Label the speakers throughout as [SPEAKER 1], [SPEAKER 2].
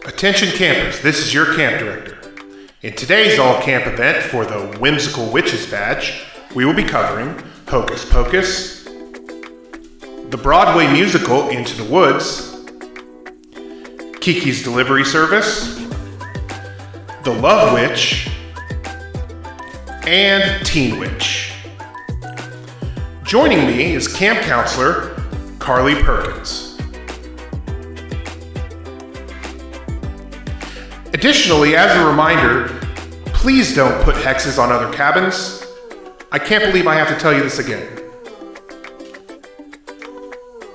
[SPEAKER 1] Attention campers, this is your camp director. In today's all-camp event for the Whimsical Witches Badge, we will be covering Hocus Pocus, the Broadway musical Into the Woods, Kiki's Delivery Service, The Love Witch, and Teen Witch. Joining me is Camp Councilor Karly Perkins. Additionally, as a reminder, please don't put hexes on other cabins. I can't believe I have to tell you this again.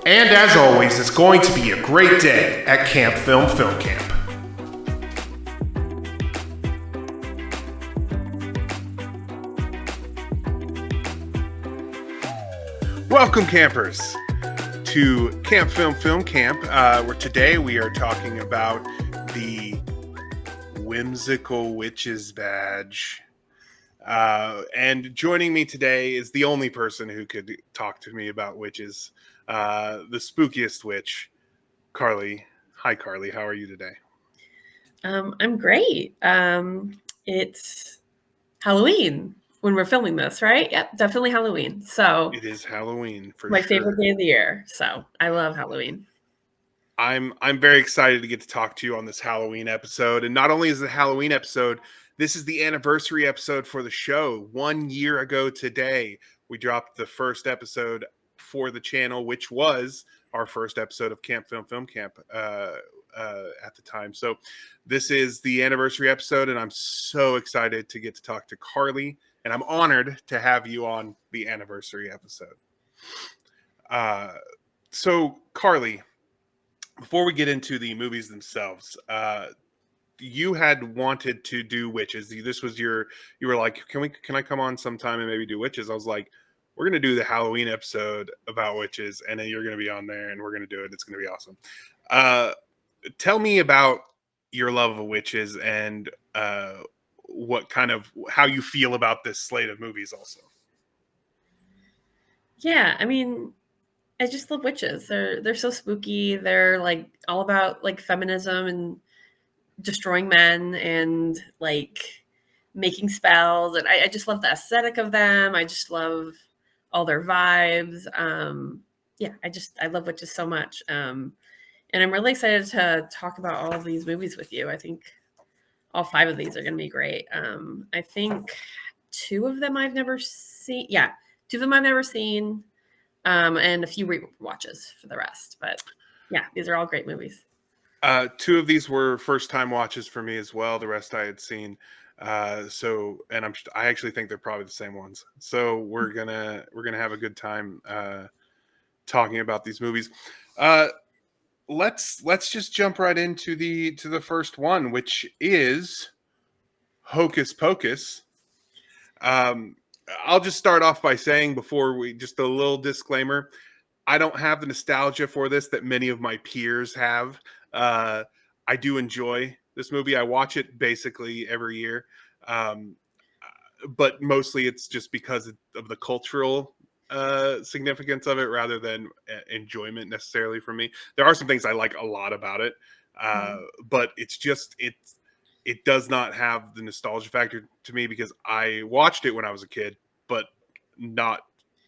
[SPEAKER 1] And as always, it's going to be a great day at Camp Film Camp. Welcome, campers, to Camp Film Camp, where today we are talking about the Whimsical Witches Badge. And joining me today is the only person who could talk to me about witches, the spookiest witch, Karly. Hi, Karly. How are you today?
[SPEAKER 2] I'm great. It's Halloween when we're filming this, right? Yep, definitely Halloween. So
[SPEAKER 1] it is Halloween for
[SPEAKER 2] my
[SPEAKER 1] sure.
[SPEAKER 2] favorite day of the year. So I love Halloween.
[SPEAKER 1] I'm very excited to get to talk to you on this Halloween episode. And not only is it a Halloween episode, this is the anniversary episode for the show. 1 year ago today, we dropped the first episode for the channel, which was our first episode of Camp Film Camp at the time. So this is the anniversary episode, and I'm so excited to get to talk to Karly, and I'm honored to have you on the anniversary episode. So Karly, before we get into the movies themselves, you had wanted to do witches. This was you were like, can I come on sometime and maybe do witches? I was like, we're going to do the Halloween episode about witches, and then you're going to be on there and we're going to do it. It's going to be awesome. Tell me about your love of witches and how you feel about this slate of movies also.
[SPEAKER 2] Yeah, I mean, I just love witches. They're so spooky. They're like all about like feminism and destroying men and like making spells. And I just love the aesthetic of them. I just love all their vibes. I love witches so much. And I'm really excited to talk about all of these movies with you. I think all 5 of these are going to be great. I think 2 of them I've never seen. Yeah, 2 of them I've never seen. And a few re-watches for the rest. But yeah, these are all great movies.
[SPEAKER 1] 2 of these were first-time watches for me as well. The rest I had seen. I actually think they're probably the same ones. So we're gonna have a good time talking about these movies. Let's just jump right into the first one, which is Hocus Pocus. I'll just start off by saying just a little disclaimer. I don't have the nostalgia for this that many of my peers have. I do enjoy this movie. I watch it basically every year. But mostly it's just because of the cultural significance of it rather than enjoyment necessarily for me. There are some things I like a lot about it. But it does not have the nostalgia factor to me because I watched it when I was a kid, but not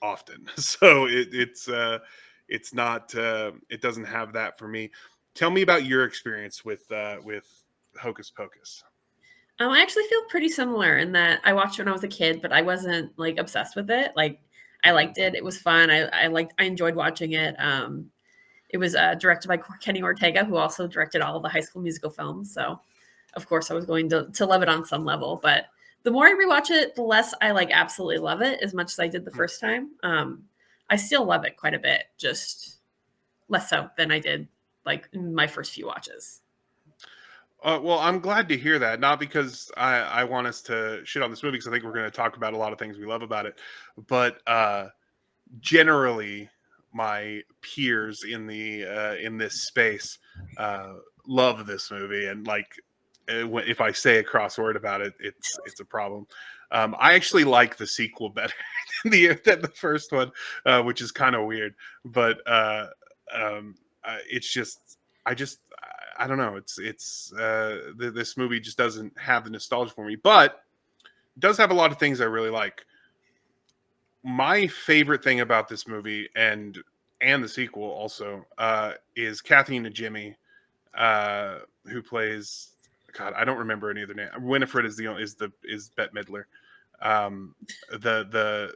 [SPEAKER 1] often. So it's not it doesn't have that for me. Tell me about your experience with Hocus Pocus.
[SPEAKER 2] I actually feel pretty similar in that I watched it when I was a kid, but I wasn't like obsessed with it. Like I liked it. It was fun. I enjoyed watching it. It was directed by Kenny Ortega, who also directed all of the High School Musical films. So of course I was going to love it on some level, but the more I rewatch it, the less I like absolutely love it as much as I did the first time. I still love it quite a bit, just less so than I did like in my first few watches.
[SPEAKER 1] Well, I'm glad to hear that. Not because I want us to shit on this movie, because I think we're going to talk about a lot of things we love about it. But generally, my peers in this space love this movie, and like if I say a cross word about it, it's a problem. I actually like the sequel better than the first one, which is kind of weird. But it's just I don't know. This movie just doesn't have the nostalgia for me, but it does have a lot of things I really like. My favorite thing about this movie and the sequel also is Kathy and Jimmy, who plays, God, I don't remember any other name. Winifred is is Bette Midler. The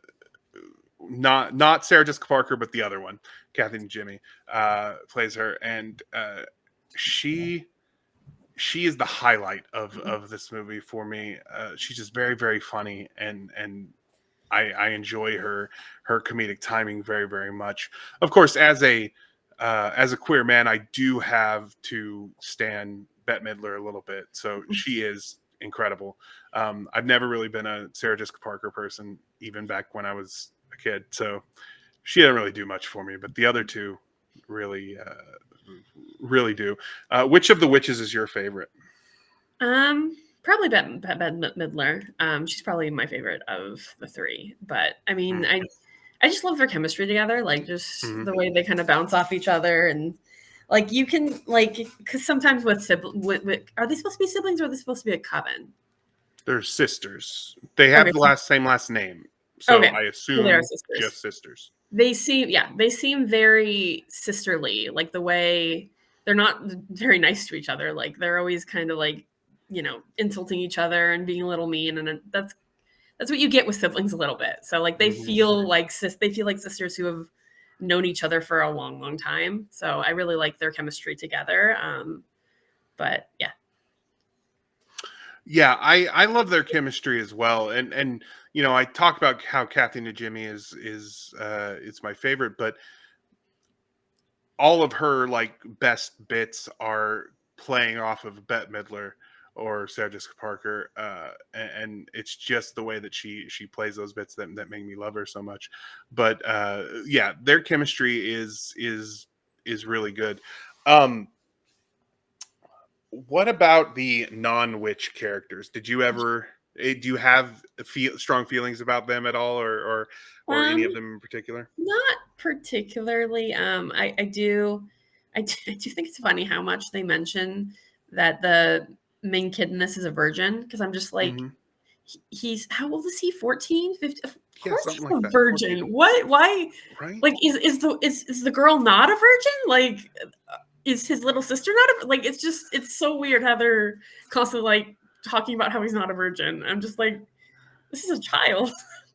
[SPEAKER 1] not Sarah Jessica Parker, but the other one, Kathy and Jimmy, plays her, and she she is the highlight of this movie for me. She's just very very funny, and I enjoy her comedic timing very very much. Of course, as a queer man, I do have to stan Bette Midler a little bit. So she is incredible. I've never really been a Sarah Jessica Parker person, even back when I was a kid. So she didn't really do much for me, but the other two really, really do. Which of the witches is your favorite?
[SPEAKER 2] Probably Bette Midler. She's probably my favorite of the three. But I mean,
[SPEAKER 1] Mm.
[SPEAKER 2] I just love their chemistry together. Like just
[SPEAKER 1] Mhm.
[SPEAKER 2] the way they kind of bounce off each other, and like you can like because sometimes with are they supposed to be siblings or are they supposed to be a coven?
[SPEAKER 1] They're sisters. They have
[SPEAKER 2] Okay,
[SPEAKER 1] the same last name, so
[SPEAKER 2] okay,
[SPEAKER 1] I
[SPEAKER 2] so they are
[SPEAKER 1] assume
[SPEAKER 2] sisters.
[SPEAKER 1] just sisters.
[SPEAKER 2] They seem very sisterly. Like the way they're not very nice to each other. Like they're always kind of like insulting each other and being a little mean, and that's what you get with siblings a little bit. So like
[SPEAKER 1] Mhm.
[SPEAKER 2] they feel like sisters who have known each other for a long, long time. So I really like their chemistry together. But yeah.
[SPEAKER 1] Yeah, I love their chemistry as well, and I talk about how Kathy and Jimmy is my favorite, but all of her like best bits are playing off of Bette Midler or Sarah Jessica Parker, and it's just the way that she plays those bits that make me love her so much. But yeah, their chemistry is really good. Um, what about the non-witch characters? Did you ever do you have strong feelings about them at all, or any
[SPEAKER 2] Um,
[SPEAKER 1] of them in particular?
[SPEAKER 2] Not particularly. I do think it's funny how much they mention that the main kid in this is a virgin because I'm just like,
[SPEAKER 1] Hmm.
[SPEAKER 2] he's how old is he? 14, 15? Of
[SPEAKER 1] Yeah,
[SPEAKER 2] course
[SPEAKER 1] something
[SPEAKER 2] he's
[SPEAKER 1] like
[SPEAKER 2] a
[SPEAKER 1] that. 14,
[SPEAKER 2] virgin. What? Why?
[SPEAKER 1] right?
[SPEAKER 2] Like, is the girl not a virgin? Like, is his little sister not a like? It's so weird how they're constantly like talking about how he's not a virgin. I'm just like, this is a child.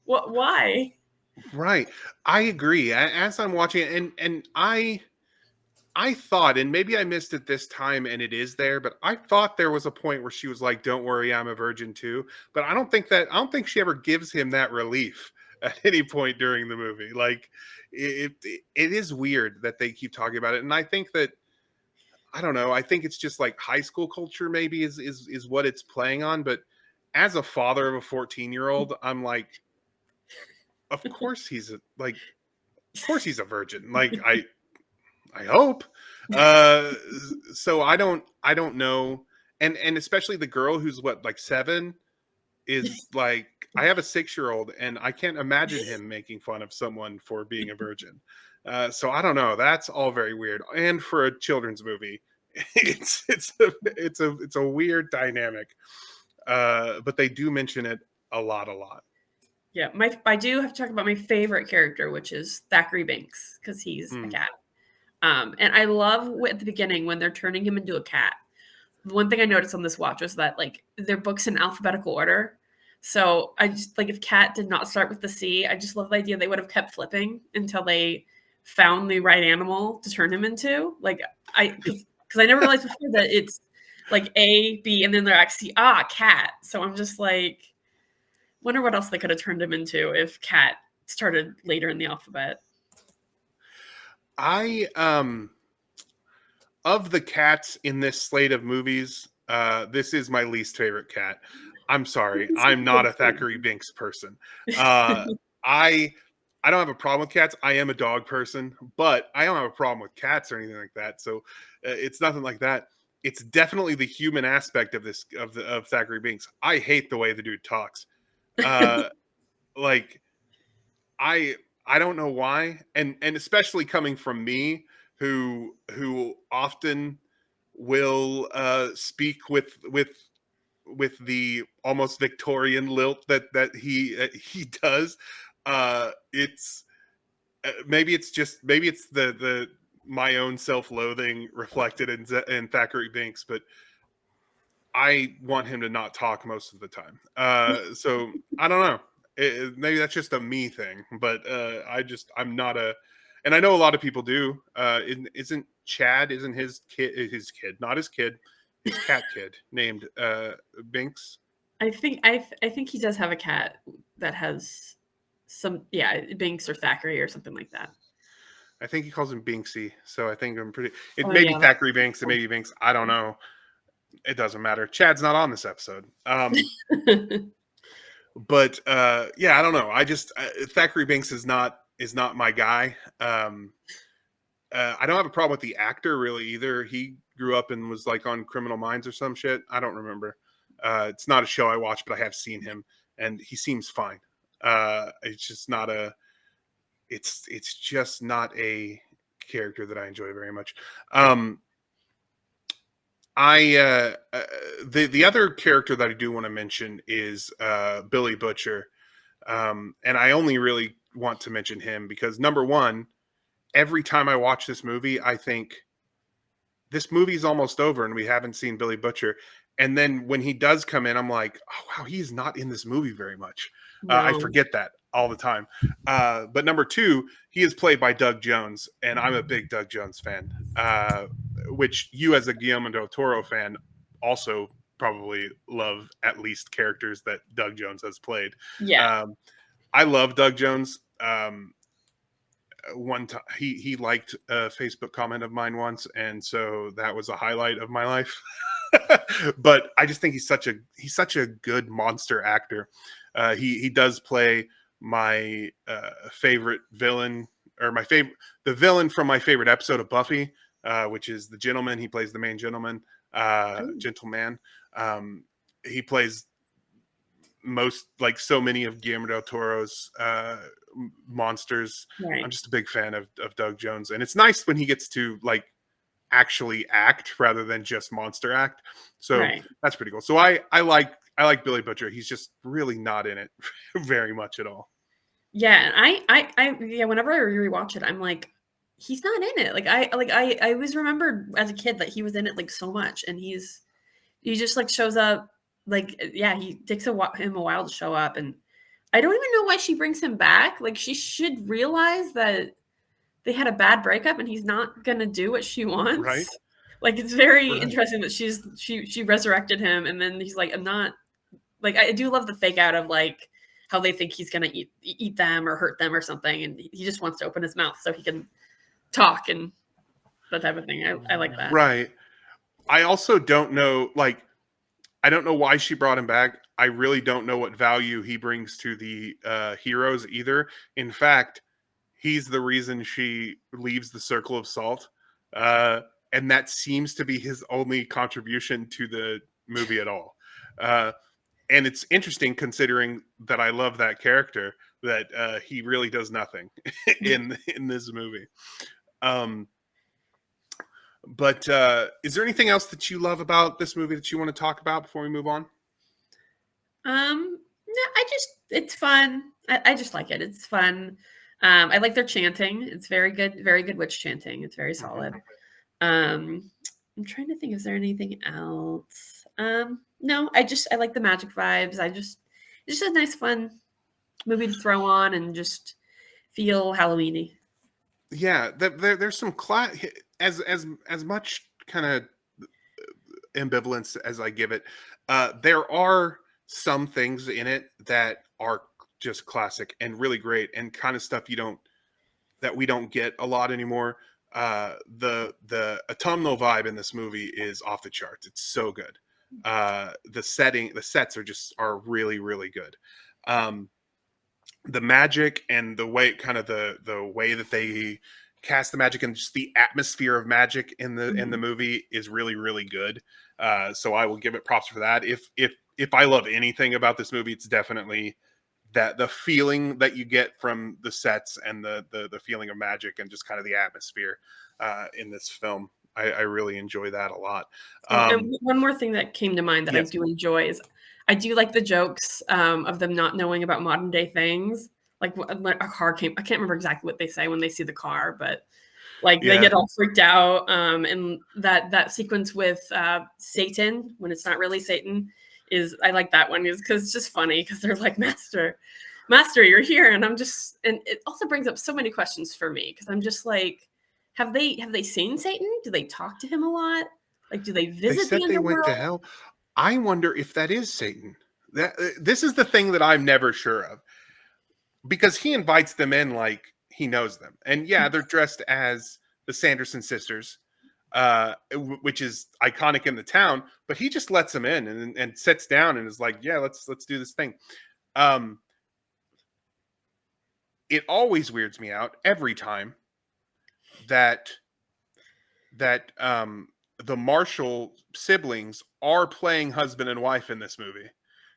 [SPEAKER 2] What? Why?
[SPEAKER 1] Right. I agree. As I'm watching it, and I thought, and maybe I missed it this time, and it is there, but I thought there was a point where she was like, "Don't worry, I'm a virgin too." But I don't think she ever gives him that relief at any point during the movie. Like, it is weird that they keep talking about it, and I think that I don't know. I think it's just like high school culture, maybe is what it's playing on. But as a father of a 14-year-old, I'm like, of course of course he's a virgin. Like I hope. Uh, so I don't know, and especially the girl who's what, like 7, is like, I have a 6-year-old and I can't imagine him making fun of someone for being a virgin. So I don't know. That's all very weird, and for a children's movie, it's a weird dynamic. But they do mention it a lot, a lot.
[SPEAKER 2] Yeah, I do have to talk about my favorite character, which is Thackeray Binks, because he's a
[SPEAKER 1] Hmm.
[SPEAKER 2] cat. And I love at the beginning when they're turning him into a cat. One thing I noticed on this watch was that like their books in alphabetical order. So I just like if cat did not start with the C, I just love the idea they would have kept flipping until they found the right animal to turn him into. Like because I never realized before that it's like A, B, and then they're actually cat. So I'm just like wonder what else they could have turned him into if cat started later in the alphabet.
[SPEAKER 1] I Of the cats in this slate of movies, this is my least favorite cat. I'm sorry, I'm not a Thackeray Binks person. Uh, I I don't have a problem with cats. I am a dog person, but I don't have a problem with cats or anything like that. So it's nothing like that. It's definitely the human aspect of this of Thackeray Binks. I hate the way the dude talks. Uh, like I I don't know why, and especially coming from me, who often will speak with the almost Victorian lilt that he does. It's maybe it's the my own self-loathing reflected in Thackeray Binks, but I want him to not talk most of the time. So I don't know. Maybe that's just a me thing, but I'm not a, and I know a lot of people do. Isn't Chad? Isn't his kid, not his kid, his cat kid named Binks?
[SPEAKER 2] I think I think he does have a cat that has some, yeah, Binks or Thackeray or something like that.
[SPEAKER 1] I think he calls him Binksy. So I think I'm pretty. It
[SPEAKER 2] Oh
[SPEAKER 1] may be
[SPEAKER 2] yeah,
[SPEAKER 1] Thackeray Binks. It may be Binks. I don't know. It doesn't matter. Chad's not on this episode. But yeah, I don't know. Thackeray Binks is not my guy. I don't have a problem with the actor really either. He grew up and was like on Criminal Minds or some shit. I don't remember. It's not a show I watch, but I have seen him, and he seems fine. It's just not a. It's just not a character that I enjoy very much. The other character that I do want to mention is Billy Butcher, and I only really want to mention him because number one, every time I watch this movie, I think this movie's almost over and we haven't seen Billy Butcher. And then when he does come in, I'm like, oh wow, he's not in this movie very much. I
[SPEAKER 2] no,
[SPEAKER 1] forget that all the time. But number two, he is played by Doug Jones, and I'm a big Doug Jones fan. Which you, as a Guillermo del Toro fan, also probably love at least characters that Doug Jones has played.
[SPEAKER 2] yeah,
[SPEAKER 1] I love Doug Jones. One time he liked a Facebook comment of mine once, and so that was a highlight of my life. But I just think he's such a good monster actor. He does play my favorite villain, or the villain from my favorite episode of Buffy, which is the gentleman. He plays the main gentleman, gentleman. He plays most, like so many of Guillermo del Toro's monsters.
[SPEAKER 2] right,
[SPEAKER 1] I'm just a big fan of Doug Jones, and it's nice when he gets to like actually act rather than just monster act. So
[SPEAKER 2] right.
[SPEAKER 1] that's pretty cool. So I like Billy Butcher. He's just really not in it very much at all.
[SPEAKER 2] Yeah, and yeah, whenever I rewatch it, I'm like, he's not in it. I always remembered as a kid that he was in it like so much, and he just like shows up. Like, yeah, he takes him a while to show up, and I don't even know why she brings him back. Like, she should realize that they had a bad breakup, and he's not gonna do what she
[SPEAKER 1] Right.
[SPEAKER 2] wants. Like, it's very
[SPEAKER 1] Right.
[SPEAKER 2] interesting that she resurrected him, and then he's like, I'm not. Like, I do love the fake out of like how they think he's gonna eat them or hurt them or something, and he just wants to open his mouth so he can talk and that type of thing. I like that.
[SPEAKER 1] Right. I also don't know, like, I don't know why she brought him back. I really don't know what value he brings to the heroes either. In fact, he's the reason she leaves the Circle of Salt. And that seems to be his only contribution to the movie at all. And it's interesting considering that I love that character, that he really does nothing in this movie. But is there anything else that you love about this movie that you want to talk about before we move on?
[SPEAKER 2] No, it's fun. I just like it. It's fun. I like their chanting. It's very good witch chanting. It's very solid. I'm trying to think, is there anything else? No, I like the magic vibes. It's just a nice, fun movie to throw on and just feel Halloweeny.
[SPEAKER 1] Yeah, there's some as much kind of ambivalence as I give it. There are some things in it that are just classic and really great, and kind of stuff we don't get a lot anymore. The autumnal vibe in this movie is off the charts. It's so good. The sets are really, really good. The magic and the way, kind of the way that they cast the magic, and just the atmosphere of magic in the movie is really, really good. So I will give it props for that. If I love anything about this movie, it's definitely that the feeling that you get from the sets and the feeling of magic and just kind of the atmosphere in this film. I really enjoy that a lot.
[SPEAKER 2] And one more thing that came to mind that I
[SPEAKER 1] Yes.
[SPEAKER 2] do enjoy is I do like the jokes of them not knowing about modern day things. Like when a car came, I can't remember exactly what they say when they see the car, but like they
[SPEAKER 1] Yeah.
[SPEAKER 2] get all freaked out. And that sequence with Satan when it's not really Satan is I like that one is because it's just funny because they're like Master, you're here, and I'm just and it also brings up so many questions for me because I'm just like, have they seen Satan? Do they talk to him a lot? Like, do they
[SPEAKER 1] They
[SPEAKER 2] visit the
[SPEAKER 1] said they went to
[SPEAKER 2] underworld?
[SPEAKER 1] hell. I wonder if that is Satan. This is the thing that I'm never sure of, because he invites them in like he knows them. And yeah, they're dressed as the Sanderson sisters, which is iconic in the town, but he just lets them in and sits down and is like, "Yeah, let's do this thing." Um it always weirds me out every time that that the Marshall siblings are playing husband and wife in this movie,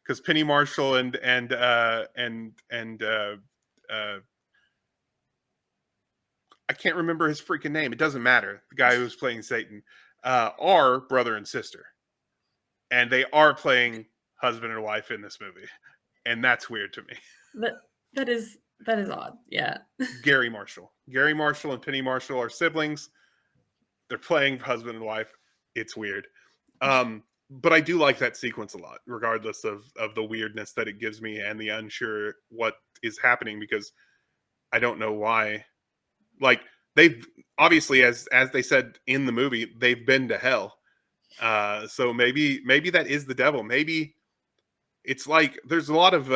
[SPEAKER 1] because Penny Marshall and uh, I can't remember his freaking name. It doesn't matter. The guy who's playing Satan are brother and sister, and they are playing husband and wife in this movie, and that's weird to me.
[SPEAKER 2] That that is odd. Yeah.
[SPEAKER 1] Gary Marshall and Penny Marshall are siblings. They're playing husband and wife. It's weird. But I do like that sequence a lot, regardless of the weirdness that it gives me and the unsure what is happening, because I don't know why. Like, they've obviously, as they said in the movie, they've been to hell. So maybe that is the devil. Maybe it's like there's a lot of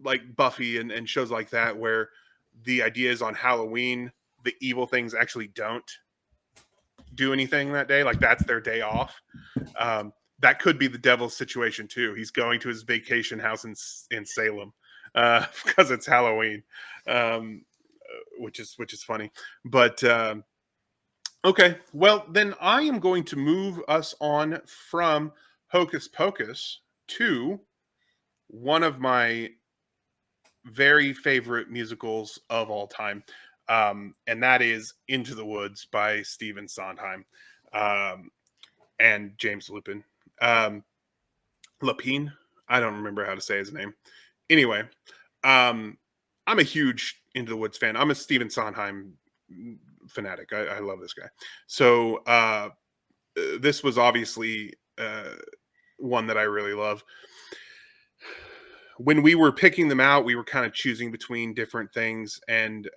[SPEAKER 1] like Buffy and shows like that where the idea is on Halloween the evil things actually don't do anything that day. Like, that's their day off. That could be the devil's situation too. He's going to his vacation house in Salem because it's Halloween, which is funny. But okay, well then I am going to move us on from Hocus Pocus to one of my very favorite musicals of all time, and that is Into the Woods by Stephen Sondheim and James Lupin. Um, Lapine. I don't remember how to say his name. Anyway, I'm a huge Into the Woods fan. I'm a Stephen Sondheim fanatic. I love this guy. So this was obviously one that I really love. When we were picking them out, we were kind of choosing between different things, and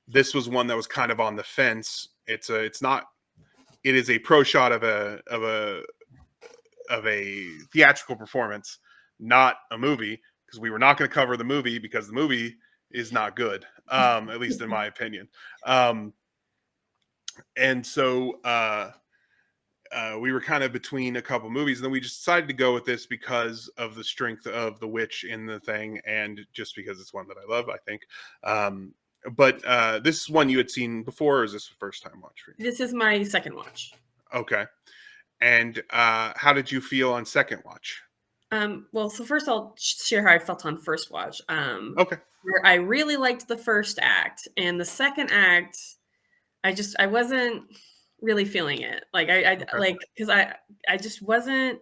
[SPEAKER 1] this was one that was kind of on the fence. It's not. It is a pro shot of a theatrical performance, not a movie, because we were not going to cover the movie because the movie is not good, at least in my opinion. And so we were kind of between a couple movies, and then we just decided to go with this because of the strength of the witch in the thing, and just because it's one that I love, I think. But this is one you had seen before, or is this the first time watch for you?
[SPEAKER 2] This is my second watch.
[SPEAKER 1] Okay. And how did you feel on second watch?
[SPEAKER 2] Well, so first I'll share how I felt on first watch.
[SPEAKER 1] Okay.
[SPEAKER 2] Where I really liked the first act, and the second act, I wasn't really feeling it. Like
[SPEAKER 1] Okay.
[SPEAKER 2] like because I just wasn't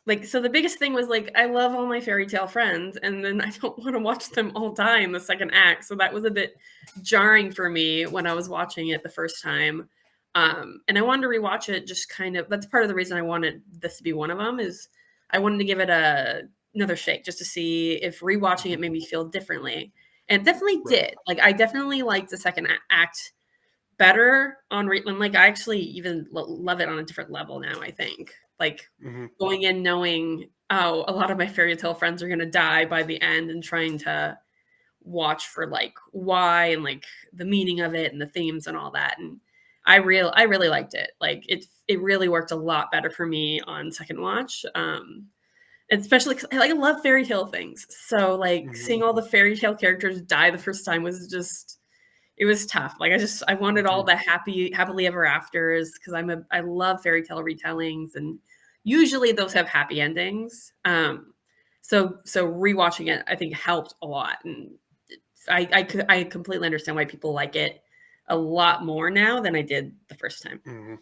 [SPEAKER 2] like. So the biggest thing was like I love all my fairy tale friends, and then I don't want to watch them all die in the second act. So that was a bit jarring for me when I was watching it the first time. And I wanted to rewatch it. Just kind of that's part of the reason I wanted this to be one of them is I wanted to give it another shake just to see if rewatching it made me feel differently. And it definitely
[SPEAKER 1] Right.
[SPEAKER 2] did. Like I definitely liked the second act better on and like I actually even love it on a different level now. I think like
[SPEAKER 1] Mm-hmm.
[SPEAKER 2] going in knowing oh a lot of my fairy tale friends are gonna die by the end and trying to watch for like why and like the meaning of it and the themes and all that. And I really liked it. Like it really worked a lot better for me on second watch. Especially because I love fairy tale things. So like
[SPEAKER 1] Mm-hmm.
[SPEAKER 2] seeing all the fairy tale characters die the first time was just it was tough. Like I wanted all the happily ever afters because I love fairy tale retellings and usually those have happy endings. So rewatching it I think helped a lot and I completely understand why people like it. a lot more now than I did the first time.
[SPEAKER 1] Mhm.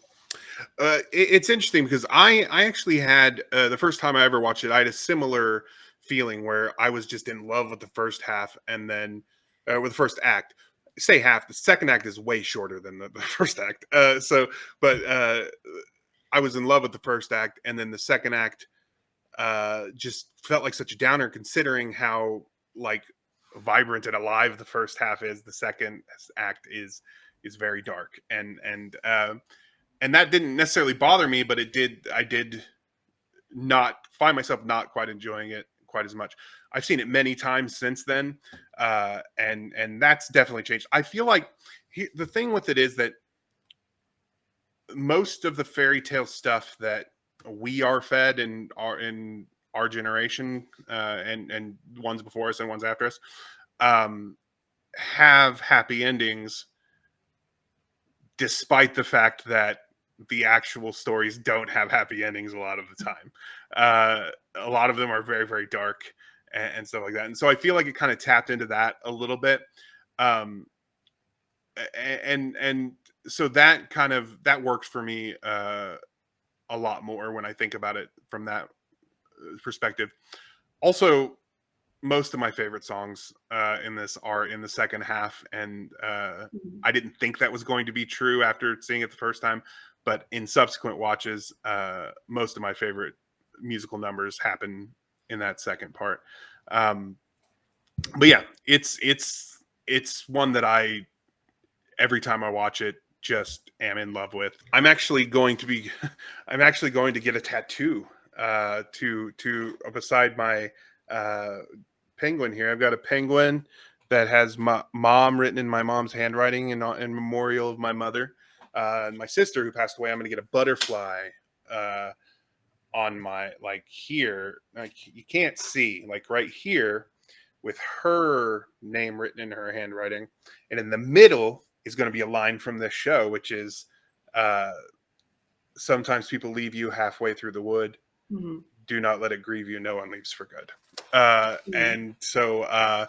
[SPEAKER 1] It's interesting because I actually had the first time I ever watched it, I had a similar feeling where I was just in love with the first half, and then with the first act. Say half. The second act is way shorter than the first act. But I was in love with the first act, and then the second act just felt like such a downer, considering how like vibrant and alive the first half is. The second act is very dark, and that didn't necessarily bother me, but it did. I did not find myself not quite enjoying it quite as much. I've seen it many times since then, and that's definitely changed. I feel like the thing with it is that most of the fairy tale stuff that we are fed in our generation, and ones before us and ones after us, um, have happy endings, despite the fact that the actual stories don't have happy endings a lot of the time. A lot of them are very, very dark and stuff like that. And so I feel like it kind of tapped into that a little bit. Um, and so that kind of that works for me a lot more when I think about it from that perspective. Also, most of my favorite songs in this are in the second half, and
[SPEAKER 2] Mhm.
[SPEAKER 1] I didn't think that was going to be true after seeing it the first time, but in subsequent watches, most of my favorite musical numbers happen in that second part. Um, but yeah, it's one that I every time I watch it just am in love with. I'm actually going to be I'm actually going to get a tattoo to beside my uh penguin here. I've got a penguin that has my mom written in my mom's handwriting in memorial of my mother. And my sister who passed away, I'm going to get a butterfly uh, on my like here. Like you can't see, like right here with her name written in her handwriting. And in the middle is going to be a line from this show, which is uh, sometimes people leave you halfway through the wood.
[SPEAKER 2] Mhm.
[SPEAKER 1] Do not let it grieve you. No one leaves for good.
[SPEAKER 2] Mhm.
[SPEAKER 1] And so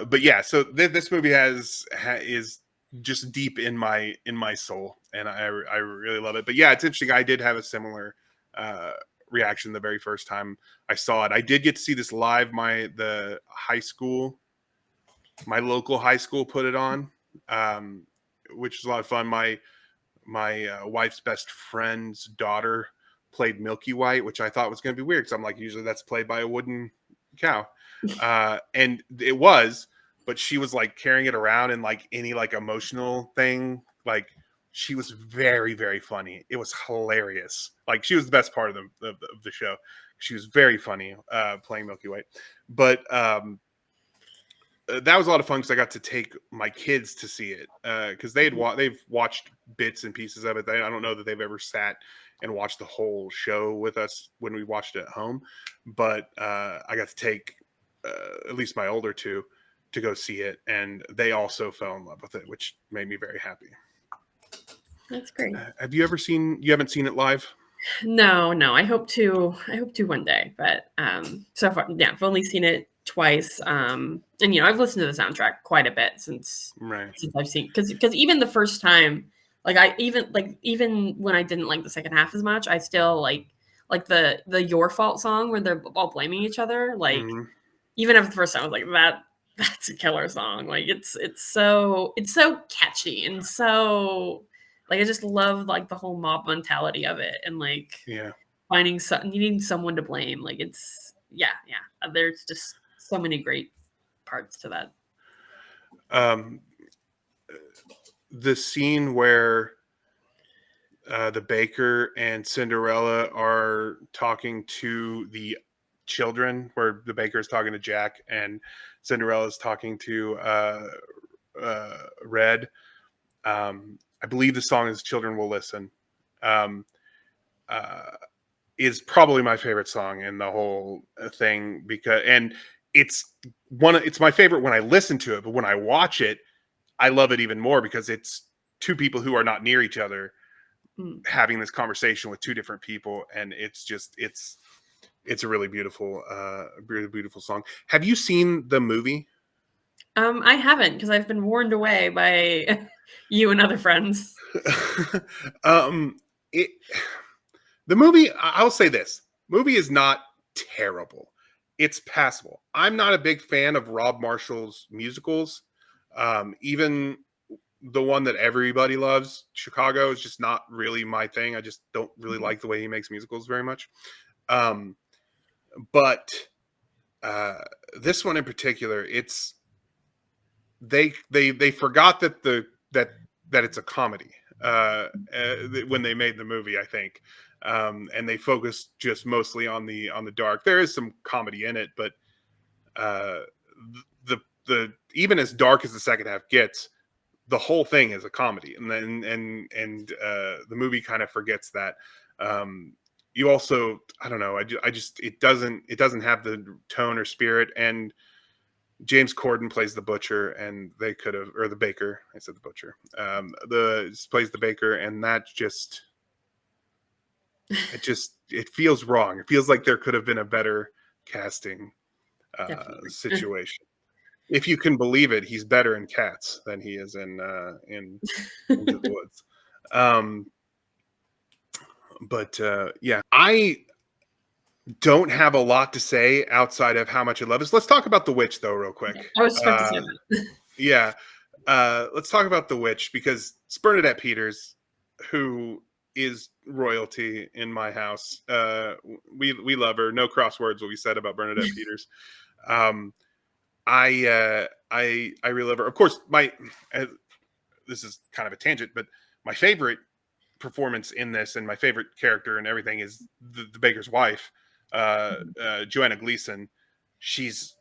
[SPEAKER 1] but yeah, so this movie is just deep in my soul, and I really love it. But yeah, it's interesting. I did have a similar uh, reaction the very first time I saw it. I did get to see this live. The high school, my local high school, put it on, um, which was a lot of fun. My wife's best friend's daughter played Milky White, which I thought was going to be weird because I'm like, usually that's played by a wooden cow, and it was, but she was like carrying it around in like any like emotional thing. Like she was very very funny. It was hilarious. Like she was the best part of the show. She was very funny playing Milky White, but that was a lot of fun because I got to take my kids to see it because they've watched bits and pieces of it. I don't know that they've ever sat and watched the whole show with us when we watched it at home, but I got to take at least my older two to go see it, and they also fell in love with it, which made me very happy.
[SPEAKER 2] That's great.
[SPEAKER 1] Have you ever seen? You haven't seen it live?
[SPEAKER 2] No, no. I hope to. I hope to one day, but so far, yeah, I've only seen it twice. And I've listened to the soundtrack quite a bit
[SPEAKER 1] Right.
[SPEAKER 2] since I've seen because even the first time, like even when I didn't like the second half as much, I still like the Your Fault song where they're all blaming each other. Like
[SPEAKER 1] Hmm.
[SPEAKER 2] even after the first time, I was like that's a killer song. Like it's so catchy and so like I just love like the whole mob mentality of it and like
[SPEAKER 1] Yeah.
[SPEAKER 2] needing someone to blame. Like it's yeah. There's just so many great parts to that.
[SPEAKER 1] Um, the scene where the baker and Cinderella are talking to the children, where the baker is talking to Jack and Cinderella is talking to Red. I believe the song is "Children Will Listen." Um, uh, is probably my favorite song in the whole thing and it's it's my favorite when I listen to it, but when I watch it, I love it even more because it's two people who are not near each other
[SPEAKER 2] Mm.
[SPEAKER 1] having this conversation with two different people, and it's a really beautiful really beautiful song. Have you seen the movie?
[SPEAKER 2] I haven't, because I've been warned away by you and other friends.
[SPEAKER 1] um, it the movie. I'll say this: movie is not terrible. It's passable. I'm not a big fan of Rob Marshall's musicals. Even the one that everybody loves, Chicago, is just not really my thing. I just don't really like the way he makes musicals very much. Um, but uh, this one in particular, it's they forgot that that it's a comedy when they made the movie, I think, and they focused just mostly on the dark. There is some comedy in it, but uh, the even as dark as the second half gets, the whole thing is a comedy, and then and the movie kind of forgets that. You also, I don't know, I just it doesn't have the tone or spirit. And James Corden plays the butcher, and they could have, or the baker. I said the butcher. The plays the baker, and that just it feels wrong. It feels like there could have been a better casting
[SPEAKER 2] Definitely.
[SPEAKER 1] situation. If you can believe it, he's better in Cats than he is in Into the Woods. But yeah, I don't have a lot to say outside of how much I love this. Let's talk about The Witch, though, real quick.
[SPEAKER 2] I was just about to say that.
[SPEAKER 1] Yeah. Let's talk about The Witch, because it's Bernadette Peters, who is royalty in my house. We love her. No crosswords will be said about Bernadette Peters. I really love her. Of course, this is kind of a tangent, but my favorite performance in this and my favorite character and everything is the baker's wife, Joanna Gleason. She's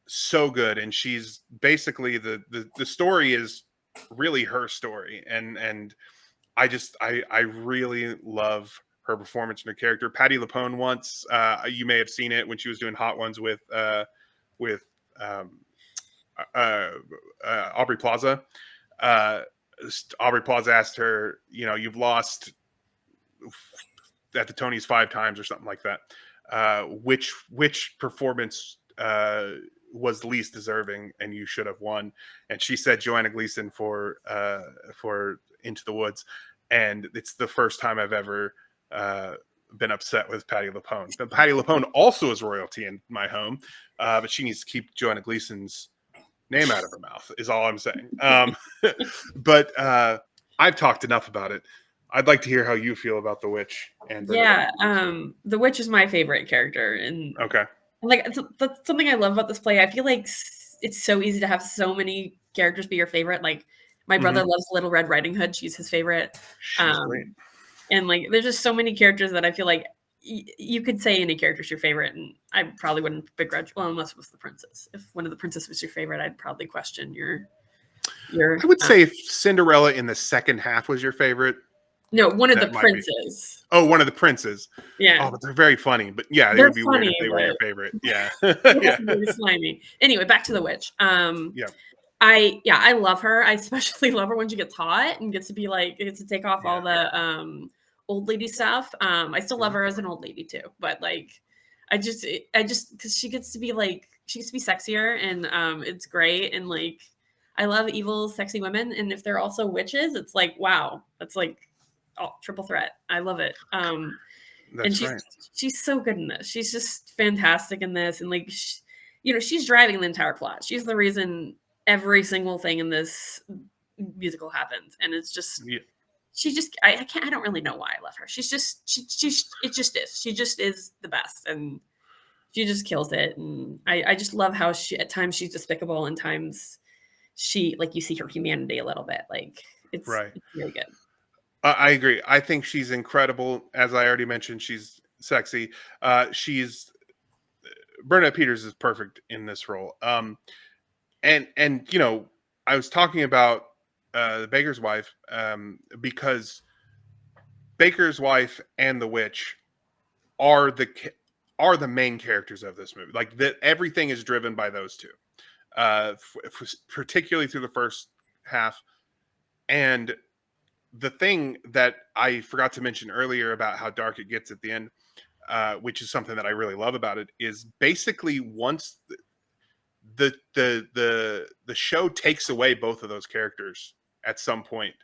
[SPEAKER 1] so good, and she's basically the story is really her story, and I really love her performance and her character. Patti LuPone once, you may have seen it when she was doing Hot Ones with um, Aubrey Plaza. Aubrey Plaza asked her, you've lost at the Tonys 5 times or something like that. Which performance was least deserving, and you should have won? And she said Joanna Gleason for Into the Woods, and it's the first time I've ever been upset with Patti LuPone. But Patti LuPone also is royalty in my home, but she needs to keep Joanna Gleason's name out of her mouth, is all I'm saying. But I've talked enough about it. I'd like to hear how you feel about The Witch. And
[SPEAKER 2] Yeah, the witch is my favorite character, and
[SPEAKER 1] okay,
[SPEAKER 2] like that's something I love about this play. I feel like it's so easy to have so many characters be your favorite. Like my brother loves Little Red Riding Hood; she's his favorite.
[SPEAKER 1] she's great.
[SPEAKER 2] And like, there's just so many characters that I feel like you could say any character's your favorite, and I probably wouldn't begrudge. Well, unless it was the princess. If one of the princesses was your favorite, I'd probably question your.
[SPEAKER 1] I would say if Cinderella in the second half was your favorite.
[SPEAKER 2] No, one of the
[SPEAKER 1] might be.
[SPEAKER 2] princes.
[SPEAKER 1] Oh, one of the princes.
[SPEAKER 2] Yeah.
[SPEAKER 1] Oh, but they're very funny. But yeah, it
[SPEAKER 2] They're
[SPEAKER 1] would be weird if
[SPEAKER 2] funny,
[SPEAKER 1] they were your
[SPEAKER 2] but
[SPEAKER 1] favorite. Yeah.
[SPEAKER 2] yeah. Really slimy. Anyway, back to the witch.
[SPEAKER 1] Yeah.
[SPEAKER 2] I love her. I especially love her when she gets hot and gets to take off all the old lady stuff. I still love her as an old lady too, but like I just because she gets to be sexier, and it's great. And like I love evil, sexy women, and if they're also witches, it's like wow, that's like triple threat. I love it.
[SPEAKER 1] That's
[SPEAKER 2] and
[SPEAKER 1] right.
[SPEAKER 2] she's so good in this. She's just fantastic in this, and like she's driving the entire plot. She's the reason every single thing in this musical happens, and it's just she just I can't I don't really know why I love her. She's just it just is. She just is the best, and she just kills it. And I just love how she at times she's despicable, and times she like you see her humanity a little bit. Like it's really good.
[SPEAKER 1] I agree. I think she's incredible. As I already mentioned, she's sexy. She's Bernadette Peters is perfect in this role. And I was talking about the Baker's Wife because Baker's Wife and the Witch are the main characters of this movie. Like that, everything is driven by those two, particularly through the first half. And the thing that I forgot to mention earlier about how dark it gets at the end, which is something that I really love about it, is basically once the show takes away both of those characters at some point,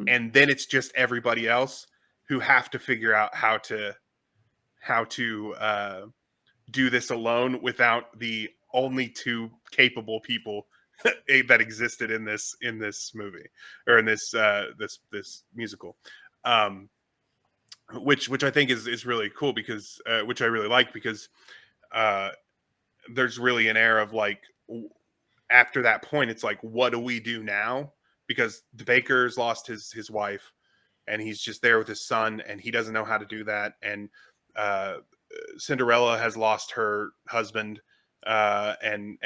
[SPEAKER 1] and then it's just everybody else who have to figure out how to do this alone without the only two capable people that existed in this movie, or in this musical, um, which I think is really cool, because which I really like, because uh, there's really an air of like, after that point, it's like, what do we do now? Because the baker's lost his wife, and he's just there with his son, and he doesn't know how to do that. And uh, Cinderella has lost her husband, uh, and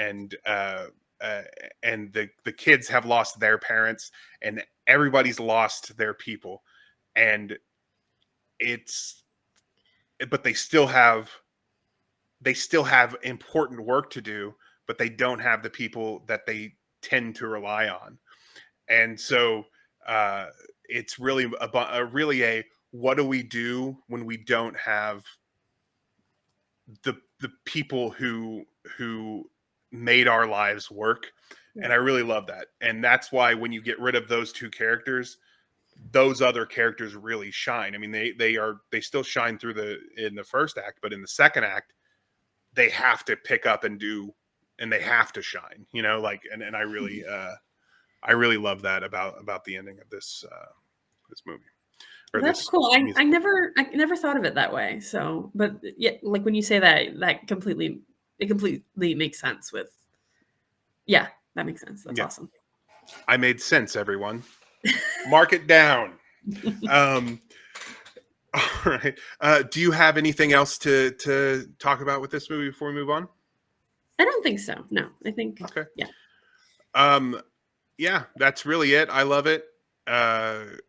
[SPEAKER 1] the kids have lost their parents, and everybody's lost their people, and it's but they still have important work to do, but they don't have the people that they tend to rely on. And so uh, it's really a what do we do when we don't have the people who made our lives work. And I really love that. And that's why when you get rid of those two characters, those other characters really shine. I mean, they still shine in the first act, but in the second act, they have to pick up and do, and they have to shine, like, and I really love that about the ending of this movie.
[SPEAKER 2] That's cool. I never thought of it that way. So, but yeah, like when you say that completely makes sense with, yeah, that makes sense. That's awesome.
[SPEAKER 1] I made sense, everyone. Mark it down. All right. Do you have anything else to talk about with this movie before we move on?
[SPEAKER 2] I don't think so. No, I think,
[SPEAKER 1] okay.
[SPEAKER 2] Yeah.
[SPEAKER 1] Yeah, that's really it. I love it. And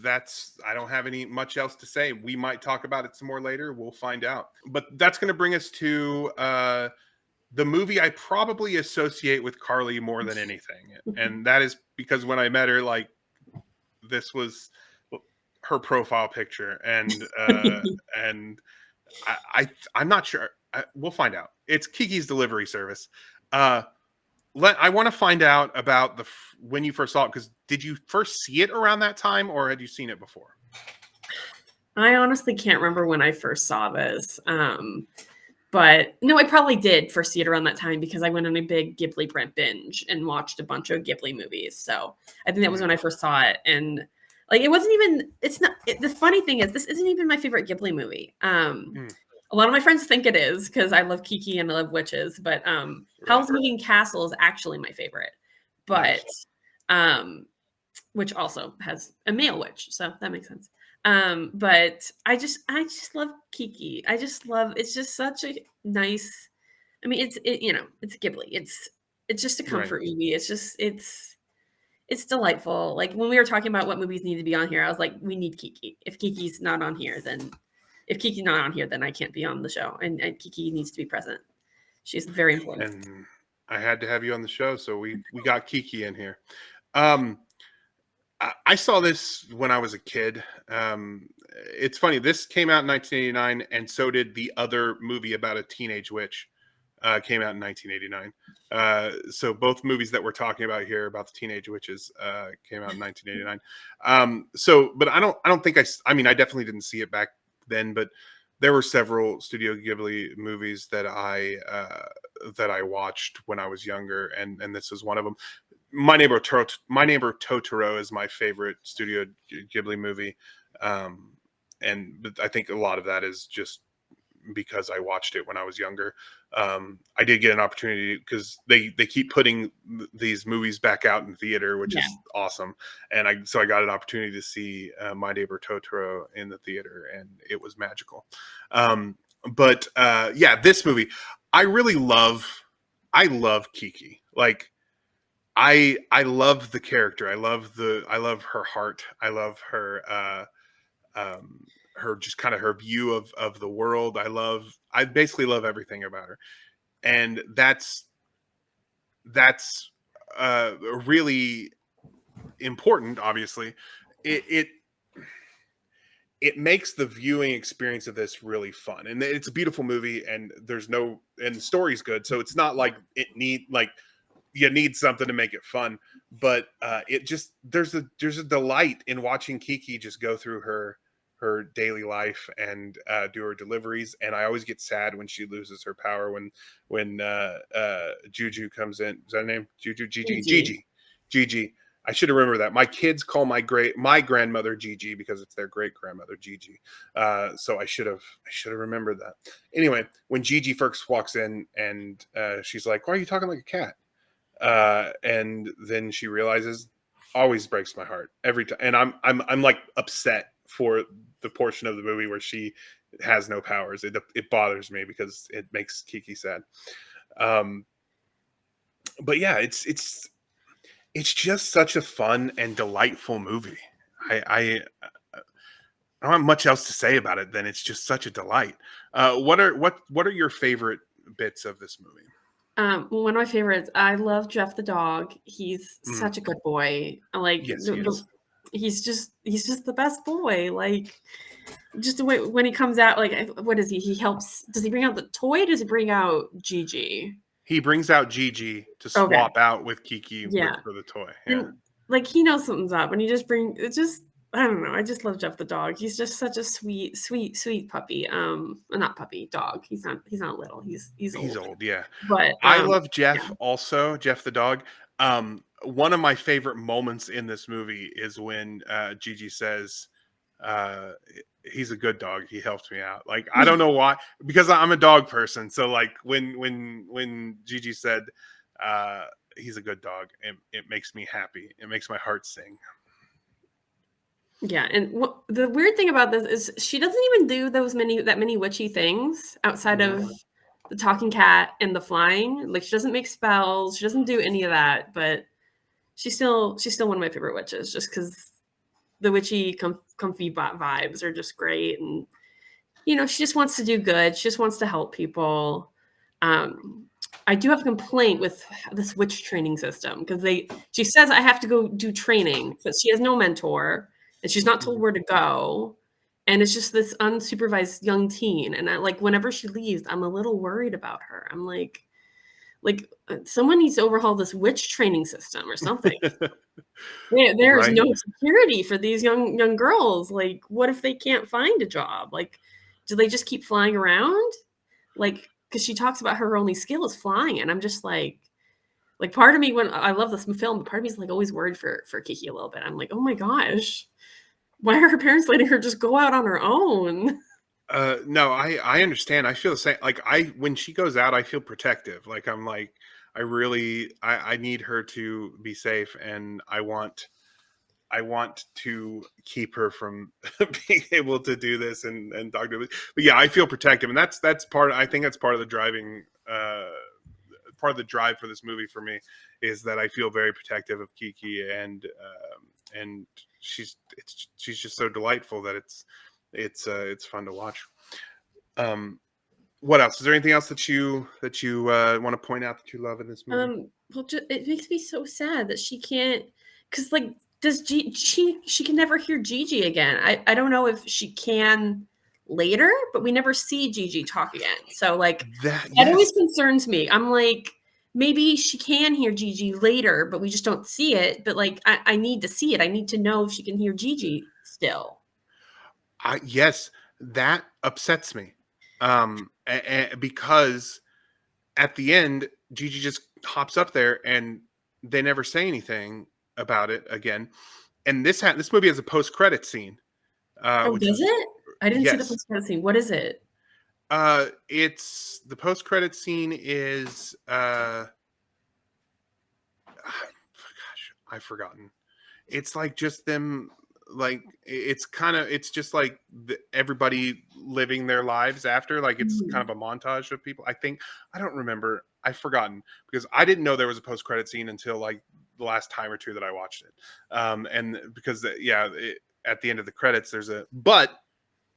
[SPEAKER 1] I don't have much else to say. We might talk about it some more later. We'll find out. But that's going to bring us to the movie I probably associate with Karly more than anything. And that is because when I met her, like, this was her profile picture. And I'm not sure. We'll find out. It's Kiki's Delivery Service. I want to find out about when you first saw it, because did you first see it around that time, or had you seen it before?
[SPEAKER 2] I honestly can't remember when I first saw this. But no, I probably did first see it around that time, because I went on a big Ghibli binge and watched a bunch of Ghibli movies. So I think that was when I first saw it. And like, the funny thing is, this isn't even my favorite Ghibli movie. A lot of my friends think it is, because I love Kiki and I love witches, but Howl's Moving Castle is actually my favorite. But which also has a male witch, so that makes sense. But I just love Kiki. It's just such a nice. I mean, it's Ghibli. It's just a comfort movie. It's delightful. Like when we were talking about what movies need to be on here, I was like, we need Kiki. If Kiki's not on here, then I can't be on the show, and Kiki needs to be present. She's very important.
[SPEAKER 1] And I had to have you on the show, so we got Kiki in here. I saw this when I was a kid. It's funny. This came out in 1989, and so did the other movie about a teenage witch. Came out in 1989. So both movies that we're talking about here about the teenage witches came out in 1989. But I don't think I mean, I definitely didn't see it back then, but there were several Studio Ghibli movies that I watched when I was younger, and this is one of them. My Neighbor Totoro is my favorite Studio Ghibli movie, and I think a lot of that is just because I watched it when I was younger. I did get an opportunity, because they keep putting these movies back out in theater, which is awesome. And I got an opportunity to see My Neighbor Totoro in the theater, and it was magical. But this movie, I really love. I love Kiki. Like, I love the character. I love her heart. I love her her just kind of her view of the world. I basically love everything about her. And that's really important. Obviously, it it makes the viewing experience of this really fun, and it's a beautiful movie, and the story's good, so it's not like you need something to make it fun, but it just there's a delight in watching Kiki just go through her daily life and do her deliveries. And I always get sad when she loses her power, when Juju comes in. Is that her name? Juju? Gigi. I should have remembered that. My kids call my grandmother Gigi because it's their great grandmother Gigi. So I should have remembered that. Anyway, when Gigi first walks in and she's like, "Why are you talking like a cat?" And then she realizes, always breaks my heart every time. And I'm like upset for the portion of the movie where she has no powers. It bothers me because it makes Kiki sad. But yeah, it's just such a fun and delightful movie. I don't have much else to say about it than it's just such a delight. What are your favorite bits of this movie?
[SPEAKER 2] One of my favorites. I love Jeff the dog. He's such a good boy. Like
[SPEAKER 1] Yes, he is.
[SPEAKER 2] he's just the best boy. Like just the way when he comes out, like what is he? He helps. Does he bring out the toy? Does he bring out Gigi?
[SPEAKER 1] He brings out Gigi to
[SPEAKER 2] Okay.
[SPEAKER 1] swap out with Kiki
[SPEAKER 2] Yeah.
[SPEAKER 1] for the toy. Yeah.
[SPEAKER 2] And like he knows something's up, and he just I don't know. I just love Jeff the dog. He's just such a sweet, sweet, sweet puppy. Not puppy, dog. He's not little. He's old.
[SPEAKER 1] He's old, yeah.
[SPEAKER 2] But
[SPEAKER 1] I love Jeff
[SPEAKER 2] yeah.
[SPEAKER 1] also, Jeff the dog. One of my favorite moments in this movie is when Gigi says, he's a good dog. He helped me out. Like, I don't know why, because I'm a dog person. So like when Gigi said, he's a good dog, it makes me happy. It makes my heart sing.
[SPEAKER 2] Yeah, and the weird thing about this is she doesn't even do that many witchy things outside of the talking cat and the flying. Like she doesn't make spells, she doesn't do any of that, but she's still one of my favorite witches just because the witchy comfy vibes are just great, and she just wants to do good. She just wants to help people. I do have a complaint with this witch training system because she says I have to go do training, but she has no mentor and she's not told where to go. And it's just this unsupervised young teen. And whenever she leaves, I'm a little worried about her. I'm like someone needs to overhaul this witch training system or something. There's
[SPEAKER 1] Right.
[SPEAKER 2] no security for these young girls. Like, what if they can't find a job? Like, do they just keep flying around? Like, because she talks about her only skill is flying, and I'm just like part of me, when I love this film, but part of me is like always worried for Kiki a little bit. I'm like, oh my gosh, why are her parents letting her just go out on her own?
[SPEAKER 1] No, I understand. I feel the same. Like when she goes out, I feel protective. Like I'm like, I need her to be safe, and I want to keep her from being able to do this and talk to me. But yeah, I feel protective, and that's part. I think that's part of the driving, part of the drive for this movie for me is that I feel very protective of Kiki, and she's just so delightful that it's fun to watch. What else? Is there anything else that you want to point out that you love in this movie?
[SPEAKER 2] Well, it makes me so sad that she can't, because like, she can never hear Gigi again. I don't know if she can later, but we never see Gigi talk again. So like that always concerns me. I'm like, maybe she can hear Gigi later, but we just don't see it. But like, I need to see it. I need to know if she can hear Gigi still.
[SPEAKER 1] Yes, that upsets me. Because at the end, Gigi just hops up there and they never say anything about it again. And this movie has a post-credit scene.
[SPEAKER 2] Does it? I didn't see the post-credit scene. What is it?
[SPEAKER 1] It's the post-credit scene is gosh, I've forgotten. It's like just them, like it's just like everybody living their lives after, like it's kind of a montage of people. I don't remember. I've forgotten because I didn't know there was a post-credit scene until like the last time or two that I watched it. And because at the end of the credits but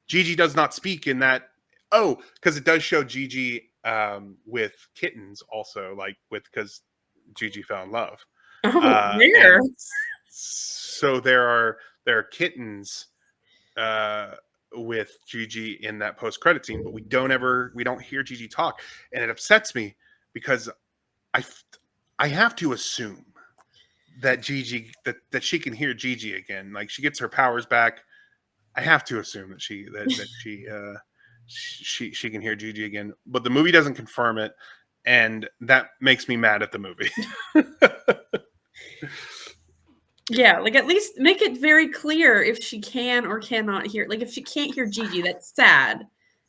[SPEAKER 1] Gigi does not speak in that. Oh, because it does show Gigi with kittens also, like because Gigi fell in love.
[SPEAKER 2] Where?
[SPEAKER 1] So there are kittens with Gigi in that post-credit scene, but we don't hear Gigi talk, and it upsets me because I I have to assume that Gigi that she can hear Gigi again. Like, she gets her powers back. I have to assume that she can hear Gigi again, but the movie doesn't confirm it, and that makes me mad at the movie.
[SPEAKER 2] Yeah, like at least make it very clear if she can or cannot hear. Like if she can't hear Gigi, that's sad.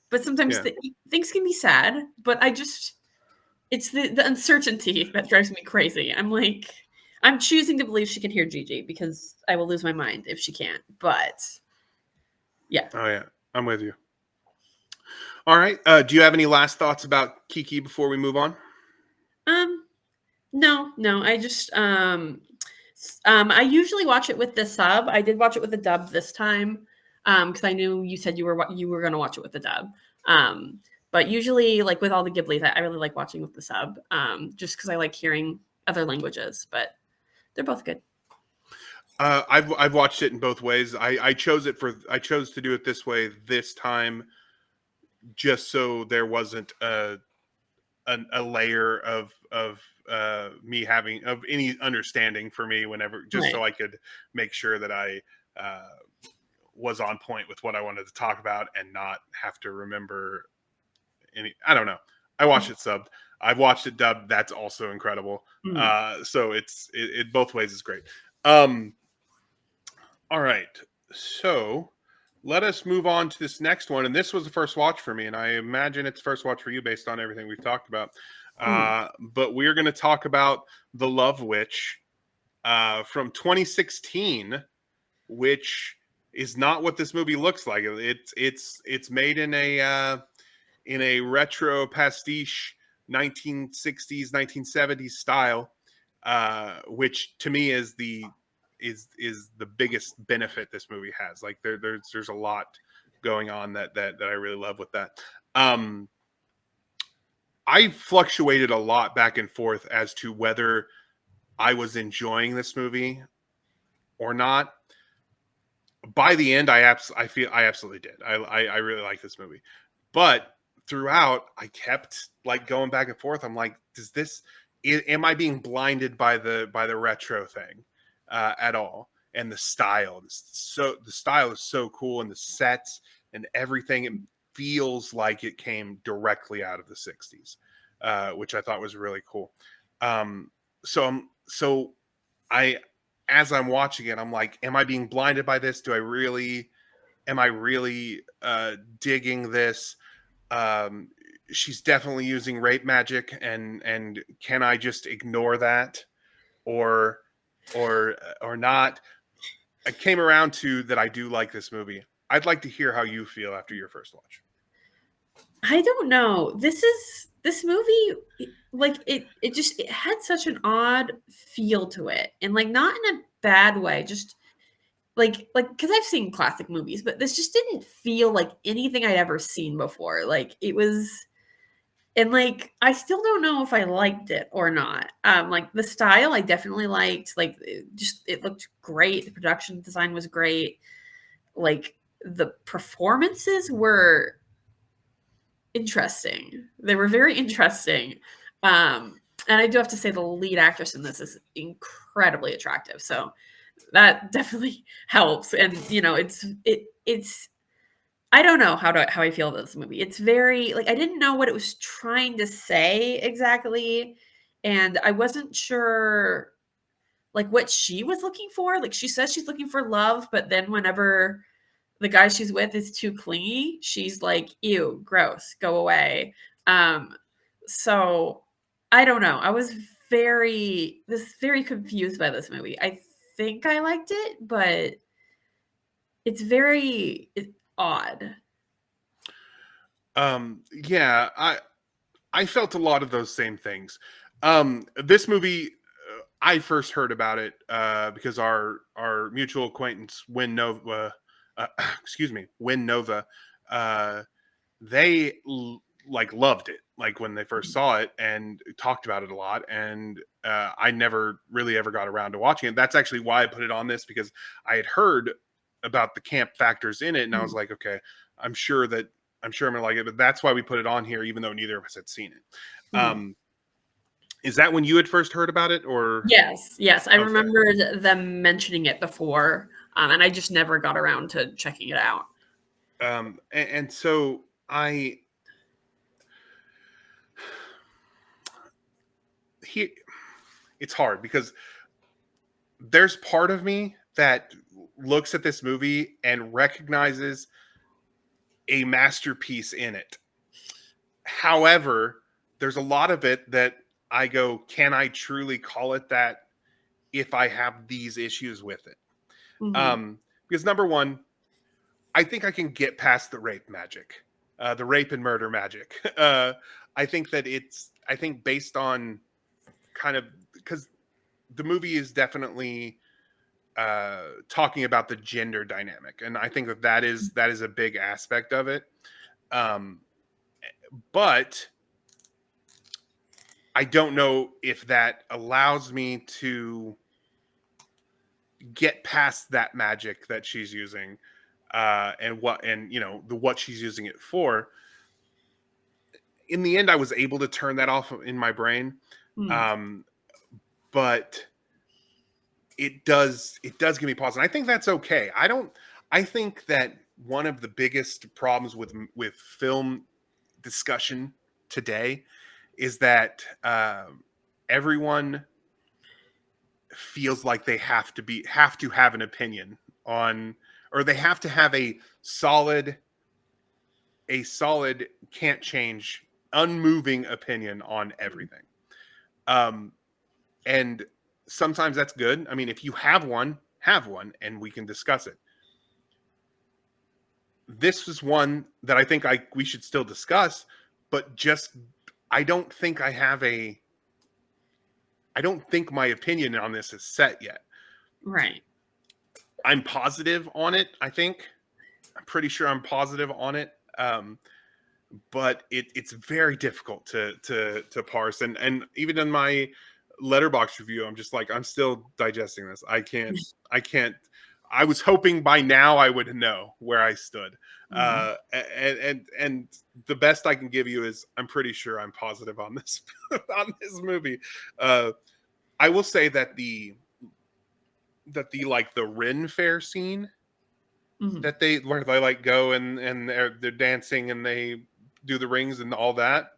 [SPEAKER 2] But sometimes
[SPEAKER 1] Yeah.
[SPEAKER 2] things can be sad. But it's the uncertainty that drives me crazy. I'm like, I'm choosing to believe she can hear Gigi because I will lose my mind if she can't. But yeah.
[SPEAKER 1] Oh yeah, I'm with you. All right. Do you have any last thoughts about Kiki before we move on?
[SPEAKER 2] No. I just I usually watch it with the sub. I did watch it with the dub this time because I knew you said you were going to watch it with the dub. But usually, like with all the Ghiblies, I really like watching with the sub just because I like hearing other languages. But they're both good.
[SPEAKER 1] I've watched it in both ways. I chose to do it this way this time, just so there wasn't a layer of me having of any understanding for me whenever, just so
[SPEAKER 2] Right.
[SPEAKER 1] I could make sure that I was on point with what I wanted to talk about and not have to remember any. I don't know. I watched it subbed. I've watched it dubbed. That's also incredible.
[SPEAKER 2] Mm.
[SPEAKER 1] So it both ways is great. Um, all right. So let us move on to this next one. And this was the first watch for me, and I imagine it's first watch for you based on everything we've talked about.
[SPEAKER 2] Mm.
[SPEAKER 1] But we're going to talk about The Love Witch from 2016, which is not what this movie looks like. It's made in a retro pastiche 1960s 1970s style, which to me is the biggest benefit this movie has. Like there's a lot going on that I really love with that. I fluctuated a lot back and forth as to whether I was enjoying this movie or not. By the end, I feel I absolutely did. I really like this movie, but throughout, I kept like going back and forth. I'm like, am I being blinded by the retro thing at all? And the style, the style is so cool, and the sets and everything. It feels like it came directly out of the '60s, which I thought was really cool. So I, as I'm watching it, I'm like, am I being blinded by this? Am I really digging this? She's definitely using rape magic, and can I just ignore that or or not? I came around to that. I do like this movie. I'd like to hear how you feel after your first watch.
[SPEAKER 2] I don't know. This movie, like it had such an odd feel to it, and like not in a bad way, just like because I've seen classic movies, but this just didn't feel like anything I'd ever seen before. Like it was, and like I still don't know if I liked it or not. Like the style I definitely liked. Like it looked great. The production design was great. Like the performances were interesting. They were very interesting. And I do have to say the lead actress in this is incredibly attractive. So that definitely helps. And you know, it's I don't know how I feel about this movie. It's very like I didn't know what it was trying to say exactly, and I wasn't sure like what she was looking for. Like she says she's looking for love, but then whenever the guy she's with is too clingy, she's like, ew, gross, go away. Um, so I don't know. I was very confused by this movie. I think I liked it, but it's odd.
[SPEAKER 1] Yeah, I felt a lot of those same things. This movie, I first heard about it because our mutual acquaintance Win Nova, excuse me, Win Nova, uh, like loved it, like when they first saw it and talked about it a lot. And I never really ever got around to watching it. That's actually why I put it on this, because I had heard about the camp factors in it, and I was like, okay, I'm sure I'm gonna like it, but that's why we put it on here, even though neither of us had seen it. Is that when you had first heard about it, or?
[SPEAKER 2] Yes. I
[SPEAKER 1] Okay.
[SPEAKER 2] remembered them mentioning it before, and I just never got around to checking it out.
[SPEAKER 1] And so it's hard because there's part of me that looks at this movie and recognizes a masterpiece in it. However, there's a lot of it that I go, can I truly call it that if I have these issues with it? Because number one, I think I can get past the rape magic, the rape and murder magic. I think that I think based on kind of, because the movie is definitely talking about the gender dynamic, and I think that is a big aspect of it. But I don't know if that allows me to get past that magic that she's using, and what she's using it for. In the end, I was able to turn that off in my brain, but it does give me pause, and I think that's okay. I think that one of the biggest problems with film discussion today is that everyone feels like they have to have an opinion on, or they have to have a solid can't change, unmoving opinion on everything. And sometimes that's good. I mean, if you have one, and we can discuss it. This is one that I think we should still discuss, but just I don't think my opinion on this is set yet.
[SPEAKER 2] Right.
[SPEAKER 1] I'm positive on it. I'm pretty sure I'm positive on it. But it's very difficult to parse. And even in my Letterboxd review, I'm just like, I'm still digesting this. I can't. I was hoping by now I would know where I stood. And the best I can give you is I'm pretty sure I'm positive on this on this movie. I will say that the like the Ren Fair scene that where they like go and they're dancing and they do the rings and all that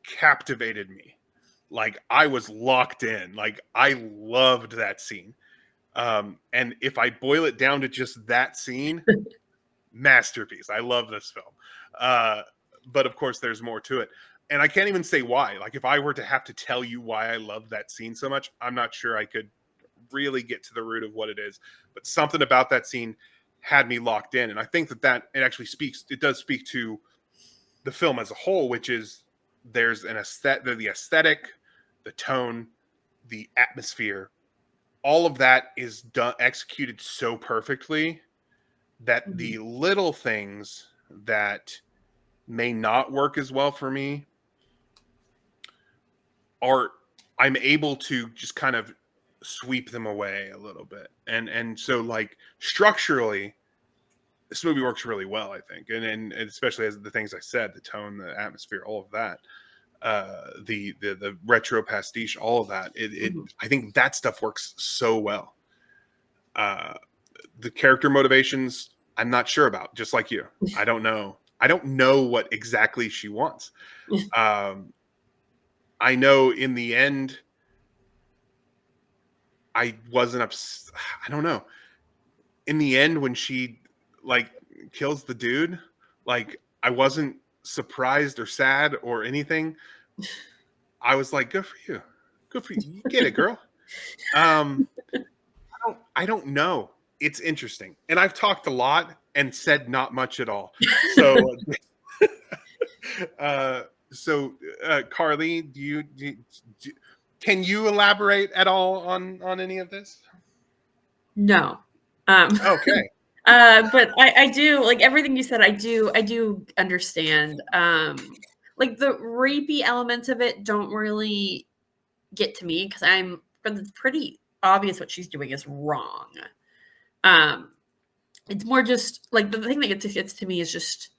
[SPEAKER 1] captivated me. Like I was locked in. Like I loved that scene. And if I boil it down to just that scene, masterpiece. I love this film. But of course there's more to it. And I can't even say why. Like if I were to have to tell you why I love that scene so much, I'm not sure I could really get to the root of what it is. But something about that scene had me locked in. And I think that it does speak to the film as a whole, which is there's the aesthetic, the tone, the atmosphere, all of that is executed so perfectly that the little things that may not work as well for me I'm able to just kind of sweep them away a little bit. And so like structurally, this movie works really well, I think. And especially as the things I said, the tone, the atmosphere, all of that. The retro pastiche, all of that. I think that stuff works so well. The character motivations, I'm not sure about, just like you. I don't know what exactly she wants. I know in the end, I wasn't upset. I don't know. In the end, when she like kills the dude, like I wasn't surprised or sad or anything. I was like, good for you. Good for you. You get it, girl. I don't know. It's interesting. And I've talked a lot and said not much at all. So Karly, can you elaborate at all on any of this?
[SPEAKER 2] No.
[SPEAKER 1] Okay.
[SPEAKER 2] But I do, like everything you said, I do understand. Like the rapey elements of it don't really get to me because it's pretty obvious what she's doing is wrong. It's more just like the thing that gets to me is just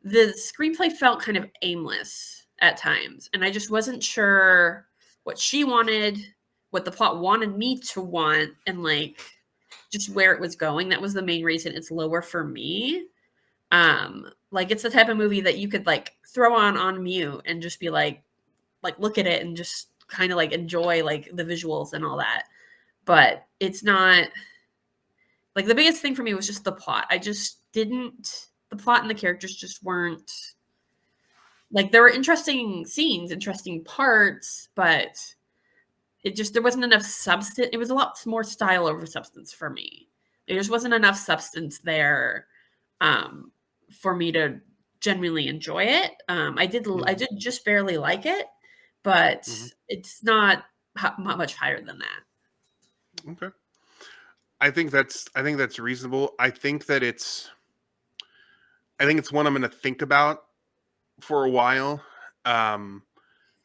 [SPEAKER 2] the screenplay felt kind of aimless at times, and I just wasn't sure what she wanted, what the plot wanted me to want, and like just where it was going. That was the main reason it's lower for me. Like it's the type of movie that you could like throw on mute and just be like look at it and just kind of like enjoy like the visuals and all that. But it's not like the biggest thing for me was just the plot. I just didn't the plot and the characters just weren't like there were interesting scenes, interesting parts, but it just there wasn't enough substance. It was a lot more style over substance for me. There just wasn't enough substance there um, for me to genuinely enjoy it. I did just barely like it, but it's not not much higher than that.
[SPEAKER 1] Okay. I think that's reasonable. I think it's one I'm going to think about for a while,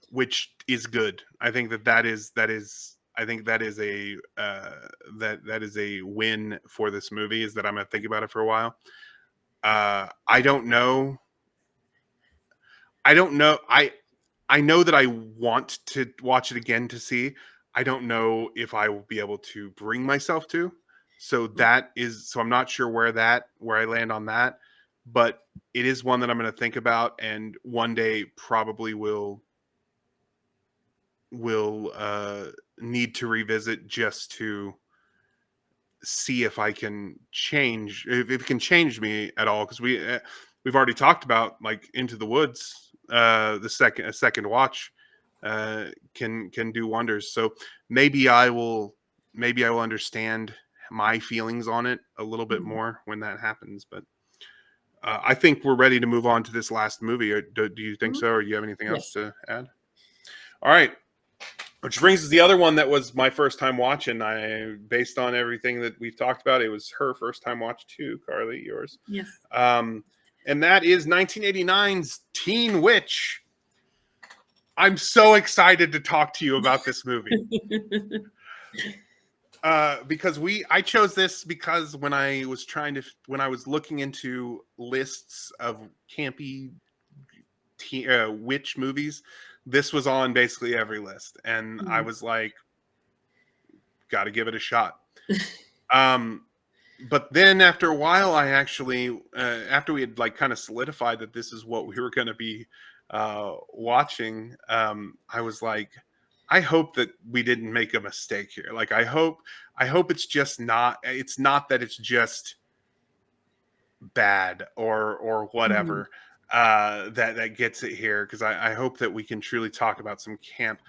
[SPEAKER 1] which is good. I think that is I think that is a that is a win for this movie, is that I'm going to think about it for a while. I don't know. I know that I want to watch it again to see. I don't know if I will be able to bring myself to. So I'm not sure where I land on that, but it is one that I'm going to think about, and one day probably will need to revisit, just to see if I can change, if it can change me at all. Because we've already talked about like Into the Woods. A second watch can do wonders. So maybe I will understand my feelings on it a little bit more when that happens. But I think we're ready to move on to this last movie. Do you think so, or do you have anything else to add? All right. Which brings us the other one that was my first time watching. Based on everything that we've talked about, it was her first time watch too. Karly, yours?
[SPEAKER 2] Yes.
[SPEAKER 1] And that is 1989's Teen Witch. I'm so excited to talk to you about this movie. Because I chose this because when I was looking into lists of campy witch movies, this was on basically every list, and I was like, got to give it a shot. But then after a while, I actually after we had like kind of solidified that this is what we were going to be watching, I was like, I hope that we didn't make a mistake here. Like I hope it's just not. It's not that it's just bad or whatever that gets it here. Because I hope that we can truly talk about some camp.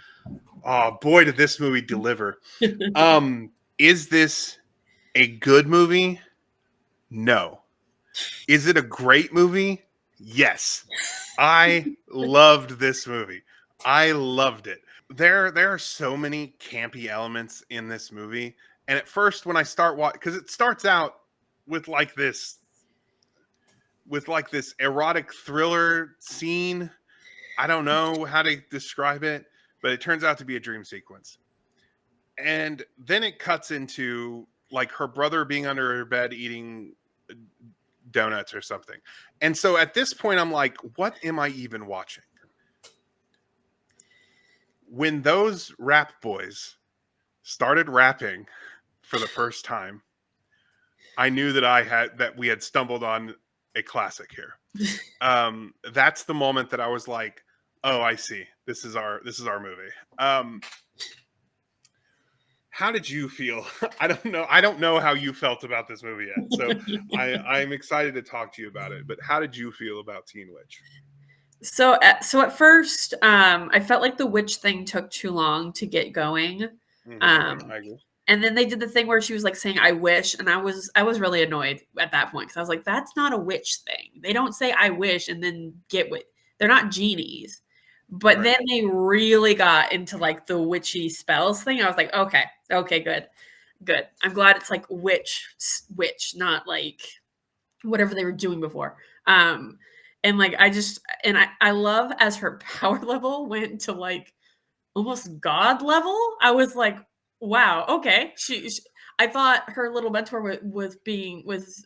[SPEAKER 1] Oh boy, did this movie deliver! Is this a good movie? No. Is it a great movie? Yes. I loved this movie. I loved it. There are so many campy elements in this movie. And at first when I start watching, because it starts out with like this erotic thriller scene. I don't know how to describe it, but it turns out to be a dream sequence. And then it cuts into like her brother being under her bed eating donuts or something. And so at this point, I'm like, what am I even watching? When those rap boys started rapping for the first time, I knew that we had stumbled on a classic here. That's the moment that I was like, oh, I see. This is our movie. How did you feel? I don't know how you felt about this movie yet. So I'm excited to talk to you about it. But how did you feel about Teen Witch?
[SPEAKER 2] So at first, I felt like the witch thing took too long to get going.
[SPEAKER 1] I agree.
[SPEAKER 2] And then they did the thing where she was like saying "I wish," and I was really annoyed at that point because I was like, "That's not a witch thing. They don't say I wish and then get with. They're not genies." But then they really got into like the witchy spells thing. I was like, okay, good. I'm glad it's like witch, not like whatever they were doing before. And like I love as her power level went to like almost god level. I was like, wow, okay. I thought her little mentor was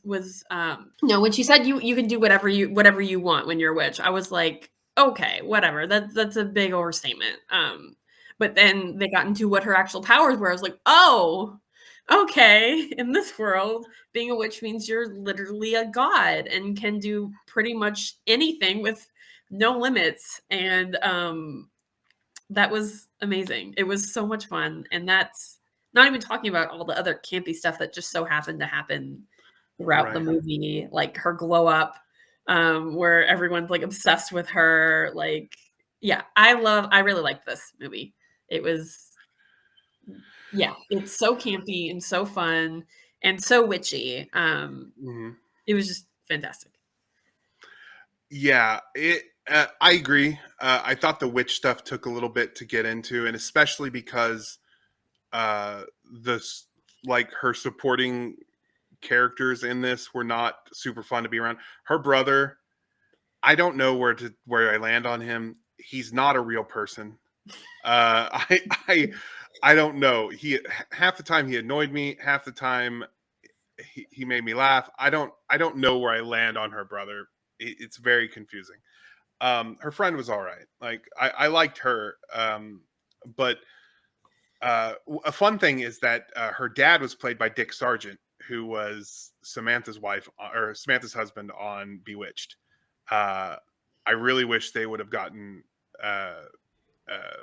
[SPEAKER 2] when she said you can do whatever you want when you're a witch. I was like, okay, whatever. That's a big overstatement. But then they got into what her actual powers were. I was like, oh, okay. In this world, being a witch means you're literally a god and can do pretty much anything with no limits. And that was amazing. It was so much fun. And that's not even talking about all the other campy stuff that just so happened to happen throughout the
[SPEAKER 1] Right.
[SPEAKER 2] movie, like her glow up, where everyone's like obsessed with her. Like, yeah, I really liked this movie. It was, yeah, it's so campy and so fun and so witchy.
[SPEAKER 1] Mhm.
[SPEAKER 2] It was just fantastic.
[SPEAKER 1] Yeah, I agree. I thought the witch stuff took a little bit to get into, and especially because uh, this, like, her supporting characters in this were not super fun to be around. Her brother, I don't know where I land on him. He's not a real person. Uh, I I I don't know. Half the time he annoyed me. Half the time he made me laugh. I don't know where I land on her brother. It's very confusing. Her friend was all right. Like, I liked her. But a fun thing is that her dad was played by Dick Sargent, who was Samantha's wife, or Samantha's husband on Bewitched. Uh, I really wish they would have gotten. Uh, uh,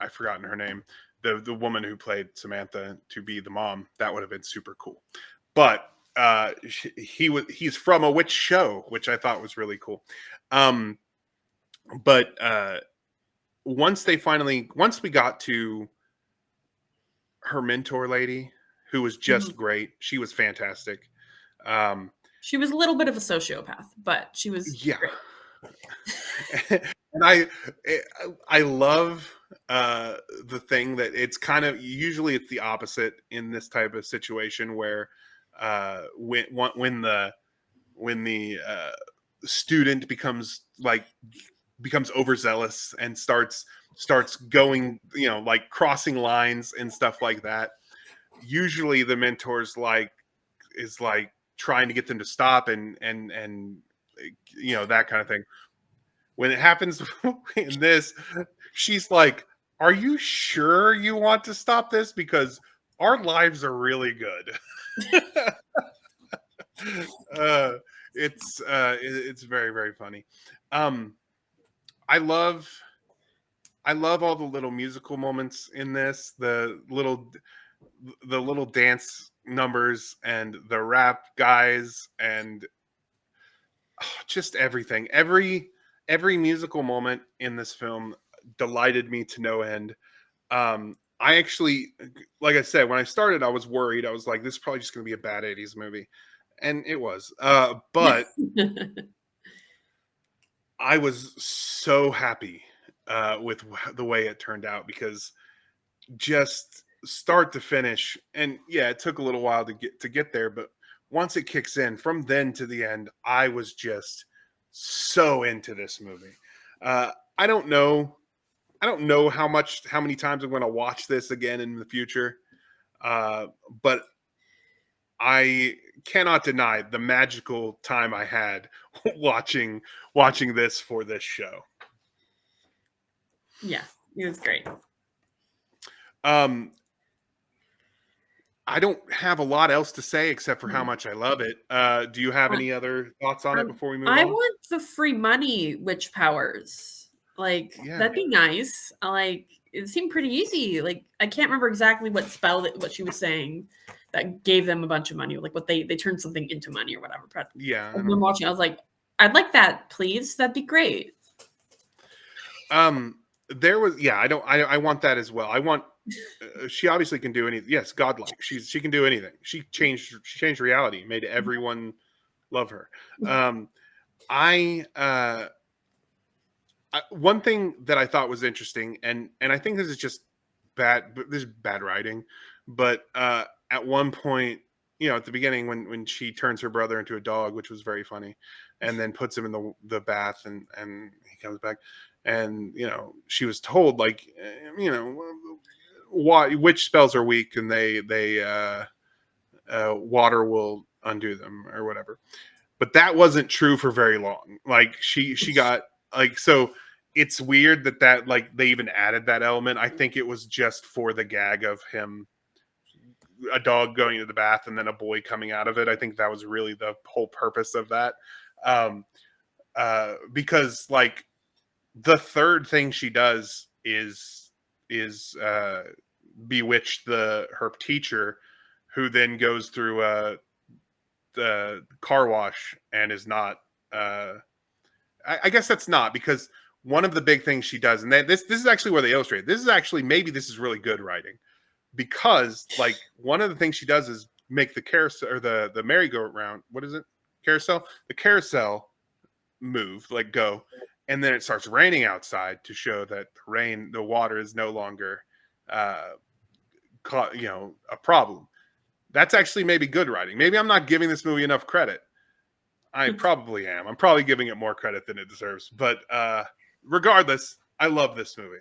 [SPEAKER 1] I've forgotten her name. The woman who played Samantha to be the mom. That would have been super cool. But he's from a witch show, which I thought was really cool. Um, but once we got to her mentor lady, who was just
[SPEAKER 2] Mhm.
[SPEAKER 1] great. She was fantastic. Um,
[SPEAKER 2] She was a little bit of a sociopath, but she was
[SPEAKER 1] yeah,
[SPEAKER 2] great.
[SPEAKER 1] and I love the thing that it's kind of usually it's the opposite in this type of situation where when the student becomes overzealous and starts going, like crossing lines and stuff like that. Usually the mentors is like trying to get them to stop and that kind of thing. When it happens in this, she's like, "Are you sure you want to stop this? Because our lives are really good." uh, it's very very funny. Um, I love I love all the little musical moments in this. The little dance numbers and the rap guys and just everything. Every musical moment in this film delighted me to no end. I actually, like I said, when I started, I was worried. I was like, "This is probably just going to be a bad '80s movie," and it was. But I was so happy with the way it turned out because just start to finish, and yeah, it took a little while to get there, but once it kicks in, from then to the end, I was just so into this movie. I don't know. I don't know how many times I'm going to watch this again in the future, uh, but I cannot deny the magical time I had watching watching this for this show.
[SPEAKER 2] Yeah, it was great.
[SPEAKER 1] Um, I don't have a lot else to say except for how
[SPEAKER 2] Mhm.
[SPEAKER 1] much I love it. Do you have
[SPEAKER 2] Uh,
[SPEAKER 1] any other thoughts on it before we move
[SPEAKER 2] I
[SPEAKER 1] on?
[SPEAKER 2] want the free money witch powers. Like,
[SPEAKER 1] Yeah.
[SPEAKER 2] that'd be nice. Like, it seemed pretty easy. Like, I can't remember exactly what she was saying that gave them a bunch of money. Like, what they turned something into money or whatever. But
[SPEAKER 1] Yeah, I
[SPEAKER 2] as I'm
[SPEAKER 1] know.
[SPEAKER 2] watching, I was like, I'd like that, please. That'd be great.
[SPEAKER 1] Um, there was yeah, I want that as well. I want she obviously can do anything. Yes, godlike. She can do anything. She changed reality, made everyone love her. Um, I one thing that I thought was interesting, and I think this is just this is bad writing, but at one point, at the beginning when she turns her brother into a dog, which was very funny, and then puts him in the bath, and he comes back, and she was told, like, witch spells are weak and water will undo them or whatever. But that wasn't true for very long. Like she got like, so it's weird that like they even added that element. I think it was just for the gag of him, a dog going to the bath and then a boy coming out of it. I think that was really the whole purpose of that. Because like the third thing she does is bewitch her teacher, who then goes through the car wash and is not. I guess that's not, because one of the big things she does, and this is actually where they illustrate. This is actually, maybe this is really good writing, because like one of the things she does is make the carousel, or the merry-go-round. What is it? Carousel. The carousel move, like go, and then it starts raining outside to show that the water is no longer a problem. That's actually maybe good writing. Maybe I'm not giving this movie enough credit. I probably am. I'm probably giving it more credit than it deserves. But regardless, I love this movie.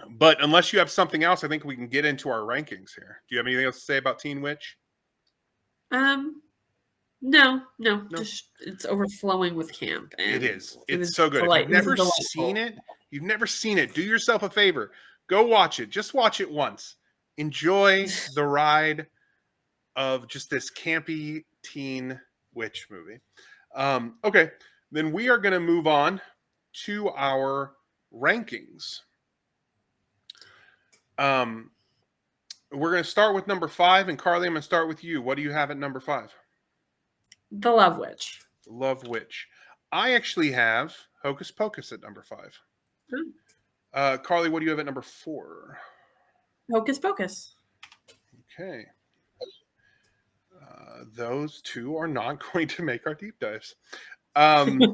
[SPEAKER 1] But unless you have something else, I think we can get into our rankings here. Do you have anything else to say about Teen Witch?
[SPEAKER 2] No. Just it's overflowing with camp. And
[SPEAKER 1] it is. It's so good.
[SPEAKER 2] If
[SPEAKER 1] you've never seen it, do yourself a favor. Go watch it. Just watch it once. Enjoy the ride of just this campy teen witch movie. Okay, then we are going to move on to our rankings. We're going to start with number 5, and Karly, I'm going to start with you. What do you have at number 5?
[SPEAKER 2] The Love Witch.
[SPEAKER 1] Love Witch. I actually have Hocus Pocus at number 5. Karly, what do you have at number 4?
[SPEAKER 2] Hocus Pocus.
[SPEAKER 1] Okay. Those two are not going to make our deep dives. All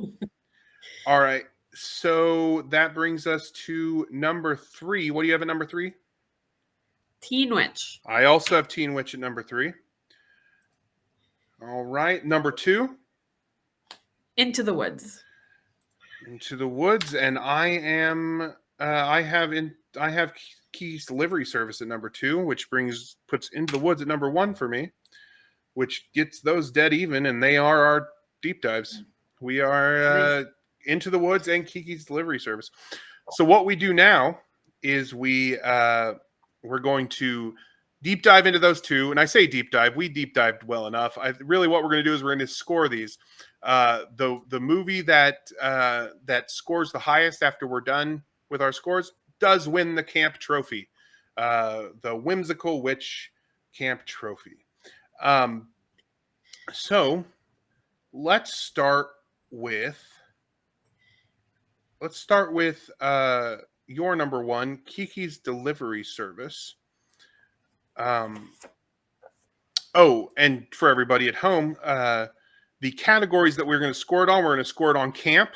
[SPEAKER 1] right. So that brings us to number 3. What do you have at number 3?
[SPEAKER 2] Teen Witch.
[SPEAKER 1] I also have Teen Witch at number 3. All right. Number 2?
[SPEAKER 2] Into the Woods.
[SPEAKER 1] Into the Woods. And I have Kiki's Delivery Service at number 2, which puts Into the Woods at number 1 for me, which gets those dead even, and they are our deep dives. We are Into the Woods and Kiki's Delivery Service. So what we do now is we're going to deep dive into those two. And I say deep dive, we deep dived well enough. What we're going to do is we're going to score these. The movie that scores the highest after we're done with our scores does win the camp trophy, the Whimsical Witch Camp Trophy. So let's start with your number 1, Kiki's Delivery Service. And for everybody at home, the categories that we're going to score it on camp,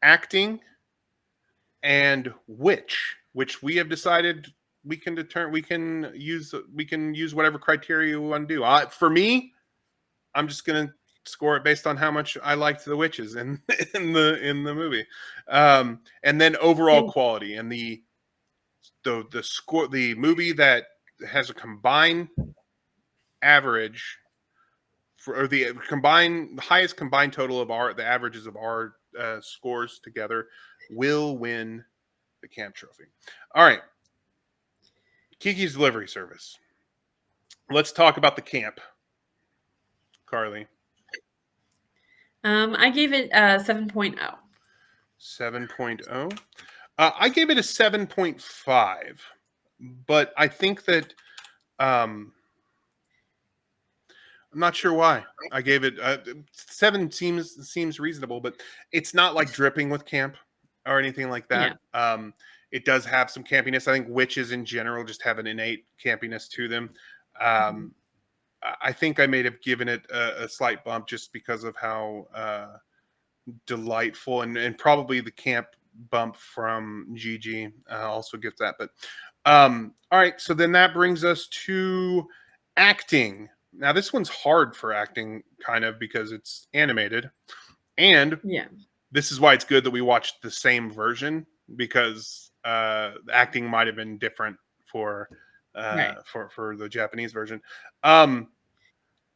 [SPEAKER 1] acting, and which we have decided we can use whatever criteria we want to do. For me, I'm just going to score it based on how much I liked the witches in the movie, and then overall quality, and the score, the movie that has a combined average or the highest combined total of the averages of our scores together will win the camp trophy. All right. Kiki's Delivery Service. Let's talk about the camp. Karly.
[SPEAKER 2] I gave it 7.0.
[SPEAKER 1] 7.0. I gave it a 7.5, but I think that I'm not sure why I gave it 7. Seems reasonable, but it's not like dripping with camp or anything like that. Yeah. It does have some campiness. I think witches in general just have an innate campiness to them. I think I may have given it a slight bump just because of how delightful, and probably the camp bump from Gigi also gets that. But all right, so then that brings us to acting. Now this one's hard for acting, kind of, because it's animated, and this is why it's good that we watched the same version, because acting might have been different for
[SPEAKER 2] Right.
[SPEAKER 1] for the Japanese version.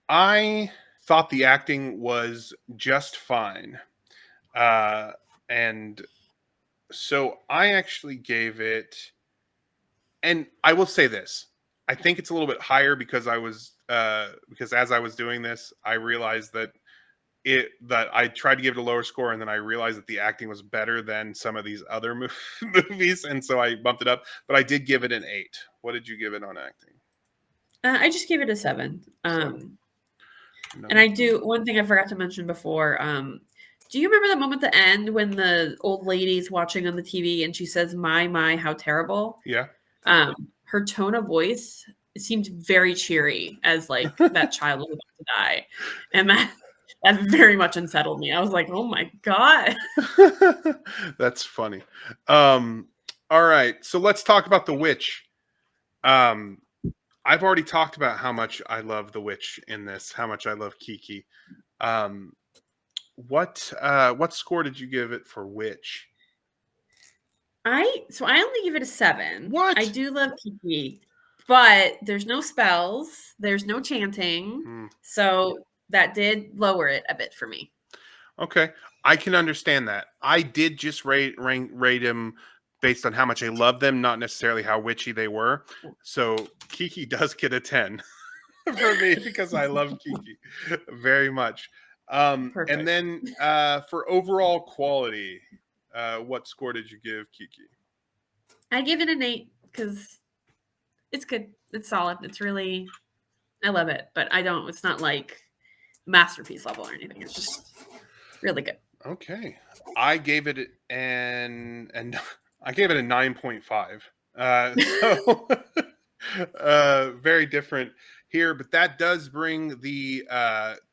[SPEAKER 1] I thought the acting was just fine, and so I actually gave it. And I will say this: I think it's a little bit higher because because as I was doing this, I realized that I tried to give it a lower score, and then I realized that the acting was better than some of these other movies, and so I bumped it up. But I did give it an 8. What did you give it on acting?
[SPEAKER 2] I just gave it a 7.
[SPEAKER 1] No.
[SPEAKER 2] And I do one thing I forgot to mention before. Do you remember the moment at the end when the old lady's watching on the TV and she says, my, how terrible?
[SPEAKER 1] Yeah.
[SPEAKER 2] Her tone of voice seemed very cheery as like that child was about to die. And that very much unsettled me. I was like, oh my God.
[SPEAKER 1] That's funny. All right, so let's talk about the witch. I've already talked about how much I love the witch in this, how much I love Kiki. Um, what score did you give it for witch?
[SPEAKER 2] I only give it a 7.
[SPEAKER 1] What?
[SPEAKER 2] I do love Kiki, but there's no spells, there's no chanting, so that did lower it a bit for me.
[SPEAKER 1] Okay, I can understand that. I did just rate him based on how much I love them, not necessarily how witchy they were. So Kiki does get a 10 for me because I love Kiki very much. And
[SPEAKER 2] Perfect.
[SPEAKER 1] then for overall quality, what score did you give Kiki?
[SPEAKER 2] I give it an 8 because it's good. It's solid. It's really, I love it, but it's not like masterpiece level or anything. It's just really good.
[SPEAKER 1] Okay, I gave it and I gave it a 9.5. So very different here, but that does bring the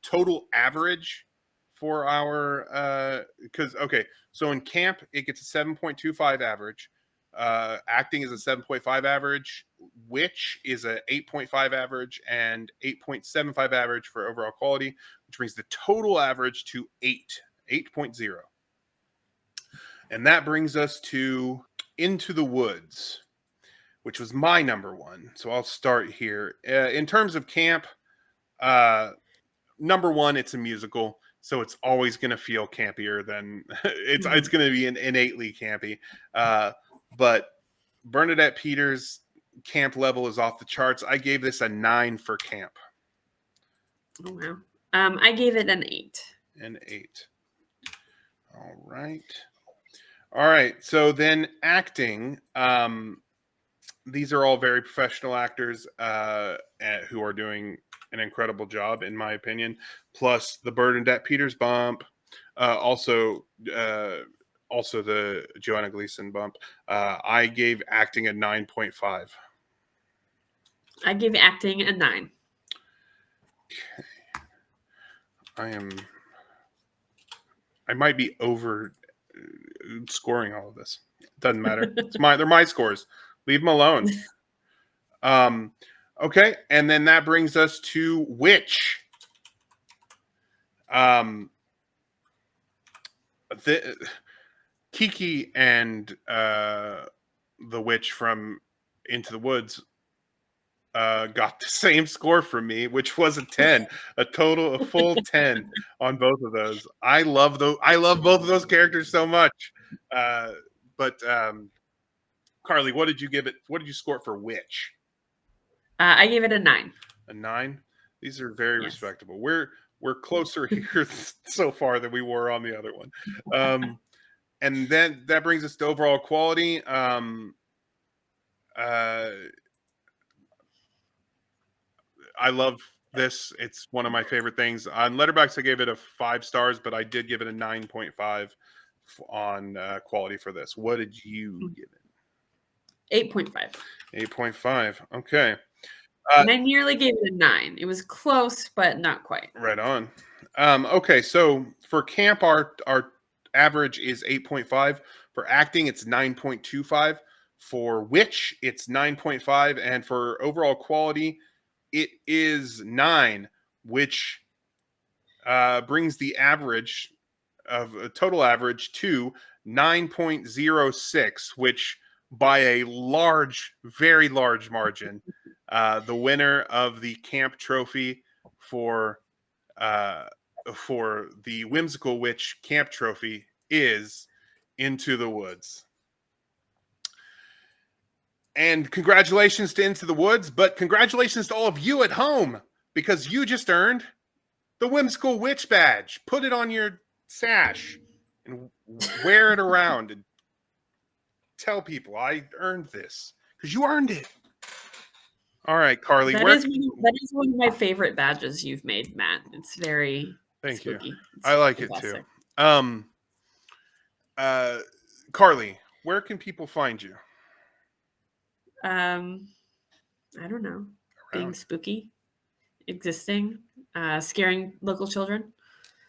[SPEAKER 1] total average for our because okay, so in camp it gets a 7.25 average. Acting is a 7.5 average, witch is a 8.5 average, and 8.75 average for overall quality, which brings the total average to 8.0. And that brings us to Into the Woods, which was my number one. So I'll start here. In terms of camp, number one, it's a musical, so it's always going to feel campier than it's going to be innately campy. But Bernadette Peters' camp level is off the charts. I gave this a 9 for camp.
[SPEAKER 2] Oh wow! I gave it an 8.
[SPEAKER 1] An 8. All right. So then acting. These are all very professional actors who are doing an incredible job, in my opinion. Plus the Bernadette Peters bump, also the Joanna Gleason bump. I gave acting a 9.5.
[SPEAKER 2] I gave acting a 9.
[SPEAKER 1] Okay. I might be over scoring all of this. Doesn't matter. They're my scores. Leave them alone. Okay, and then that brings us to Witch. Kiki and the witch from Into the Woods got the same score from me, which was a 10, a full 10 on both of those. I love both of those characters so much. But Karly, what did you give it? What did you score for Witch?
[SPEAKER 2] I gave it a 9.
[SPEAKER 1] A 9. These are very
[SPEAKER 2] Yes.
[SPEAKER 1] respectable. We're closer here so far than we were on the other one. And then that brings us to overall quality. I love this. It's one of my favorite things. On Letterboxd, I gave it a 5 stars, but I did give it a 9.5 on quality for this. What did you give it?
[SPEAKER 2] 8.5.
[SPEAKER 1] 8.5. Okay.
[SPEAKER 2] And I nearly gave it a 9. It was close, but not quite.
[SPEAKER 1] Right on. Okay, so for camp, our average is 8.5. For acting, it's 9.25. For witch, it's 9.5. And for overall quality, it is 9, which brings the average of a total average to 9.06, which by a large, very large margin. The winner of the camp trophy for the Whimsical Witch camp trophy is Into the Woods. And congratulations to Into the Woods, but congratulations to all of you at home, because you just earned the Whimsical Witch Badge. Put it on your sash and wear it around and tell people I earned this, because you earned it. All right, Karly.
[SPEAKER 2] That is one of my favorite badges you've made, Matt. It's very spooky.
[SPEAKER 1] You. I like fantastic. It too. Karly, where can people find you?
[SPEAKER 2] I don't know. Being spooky, existing, scaring local children.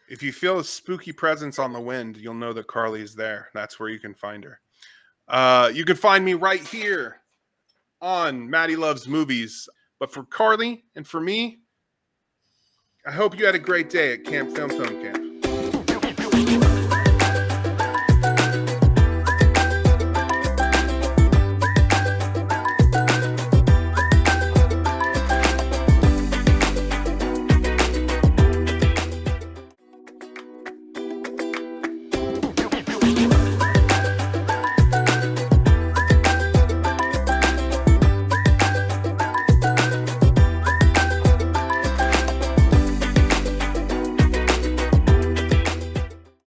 [SPEAKER 1] If you feel a spooky presence on the wind, you'll know that Karly is there. That's where you can find her. You can find me right here on Matty Loves Movies. But for Karly and for me, I hope you had a great day at Camp Film Camp.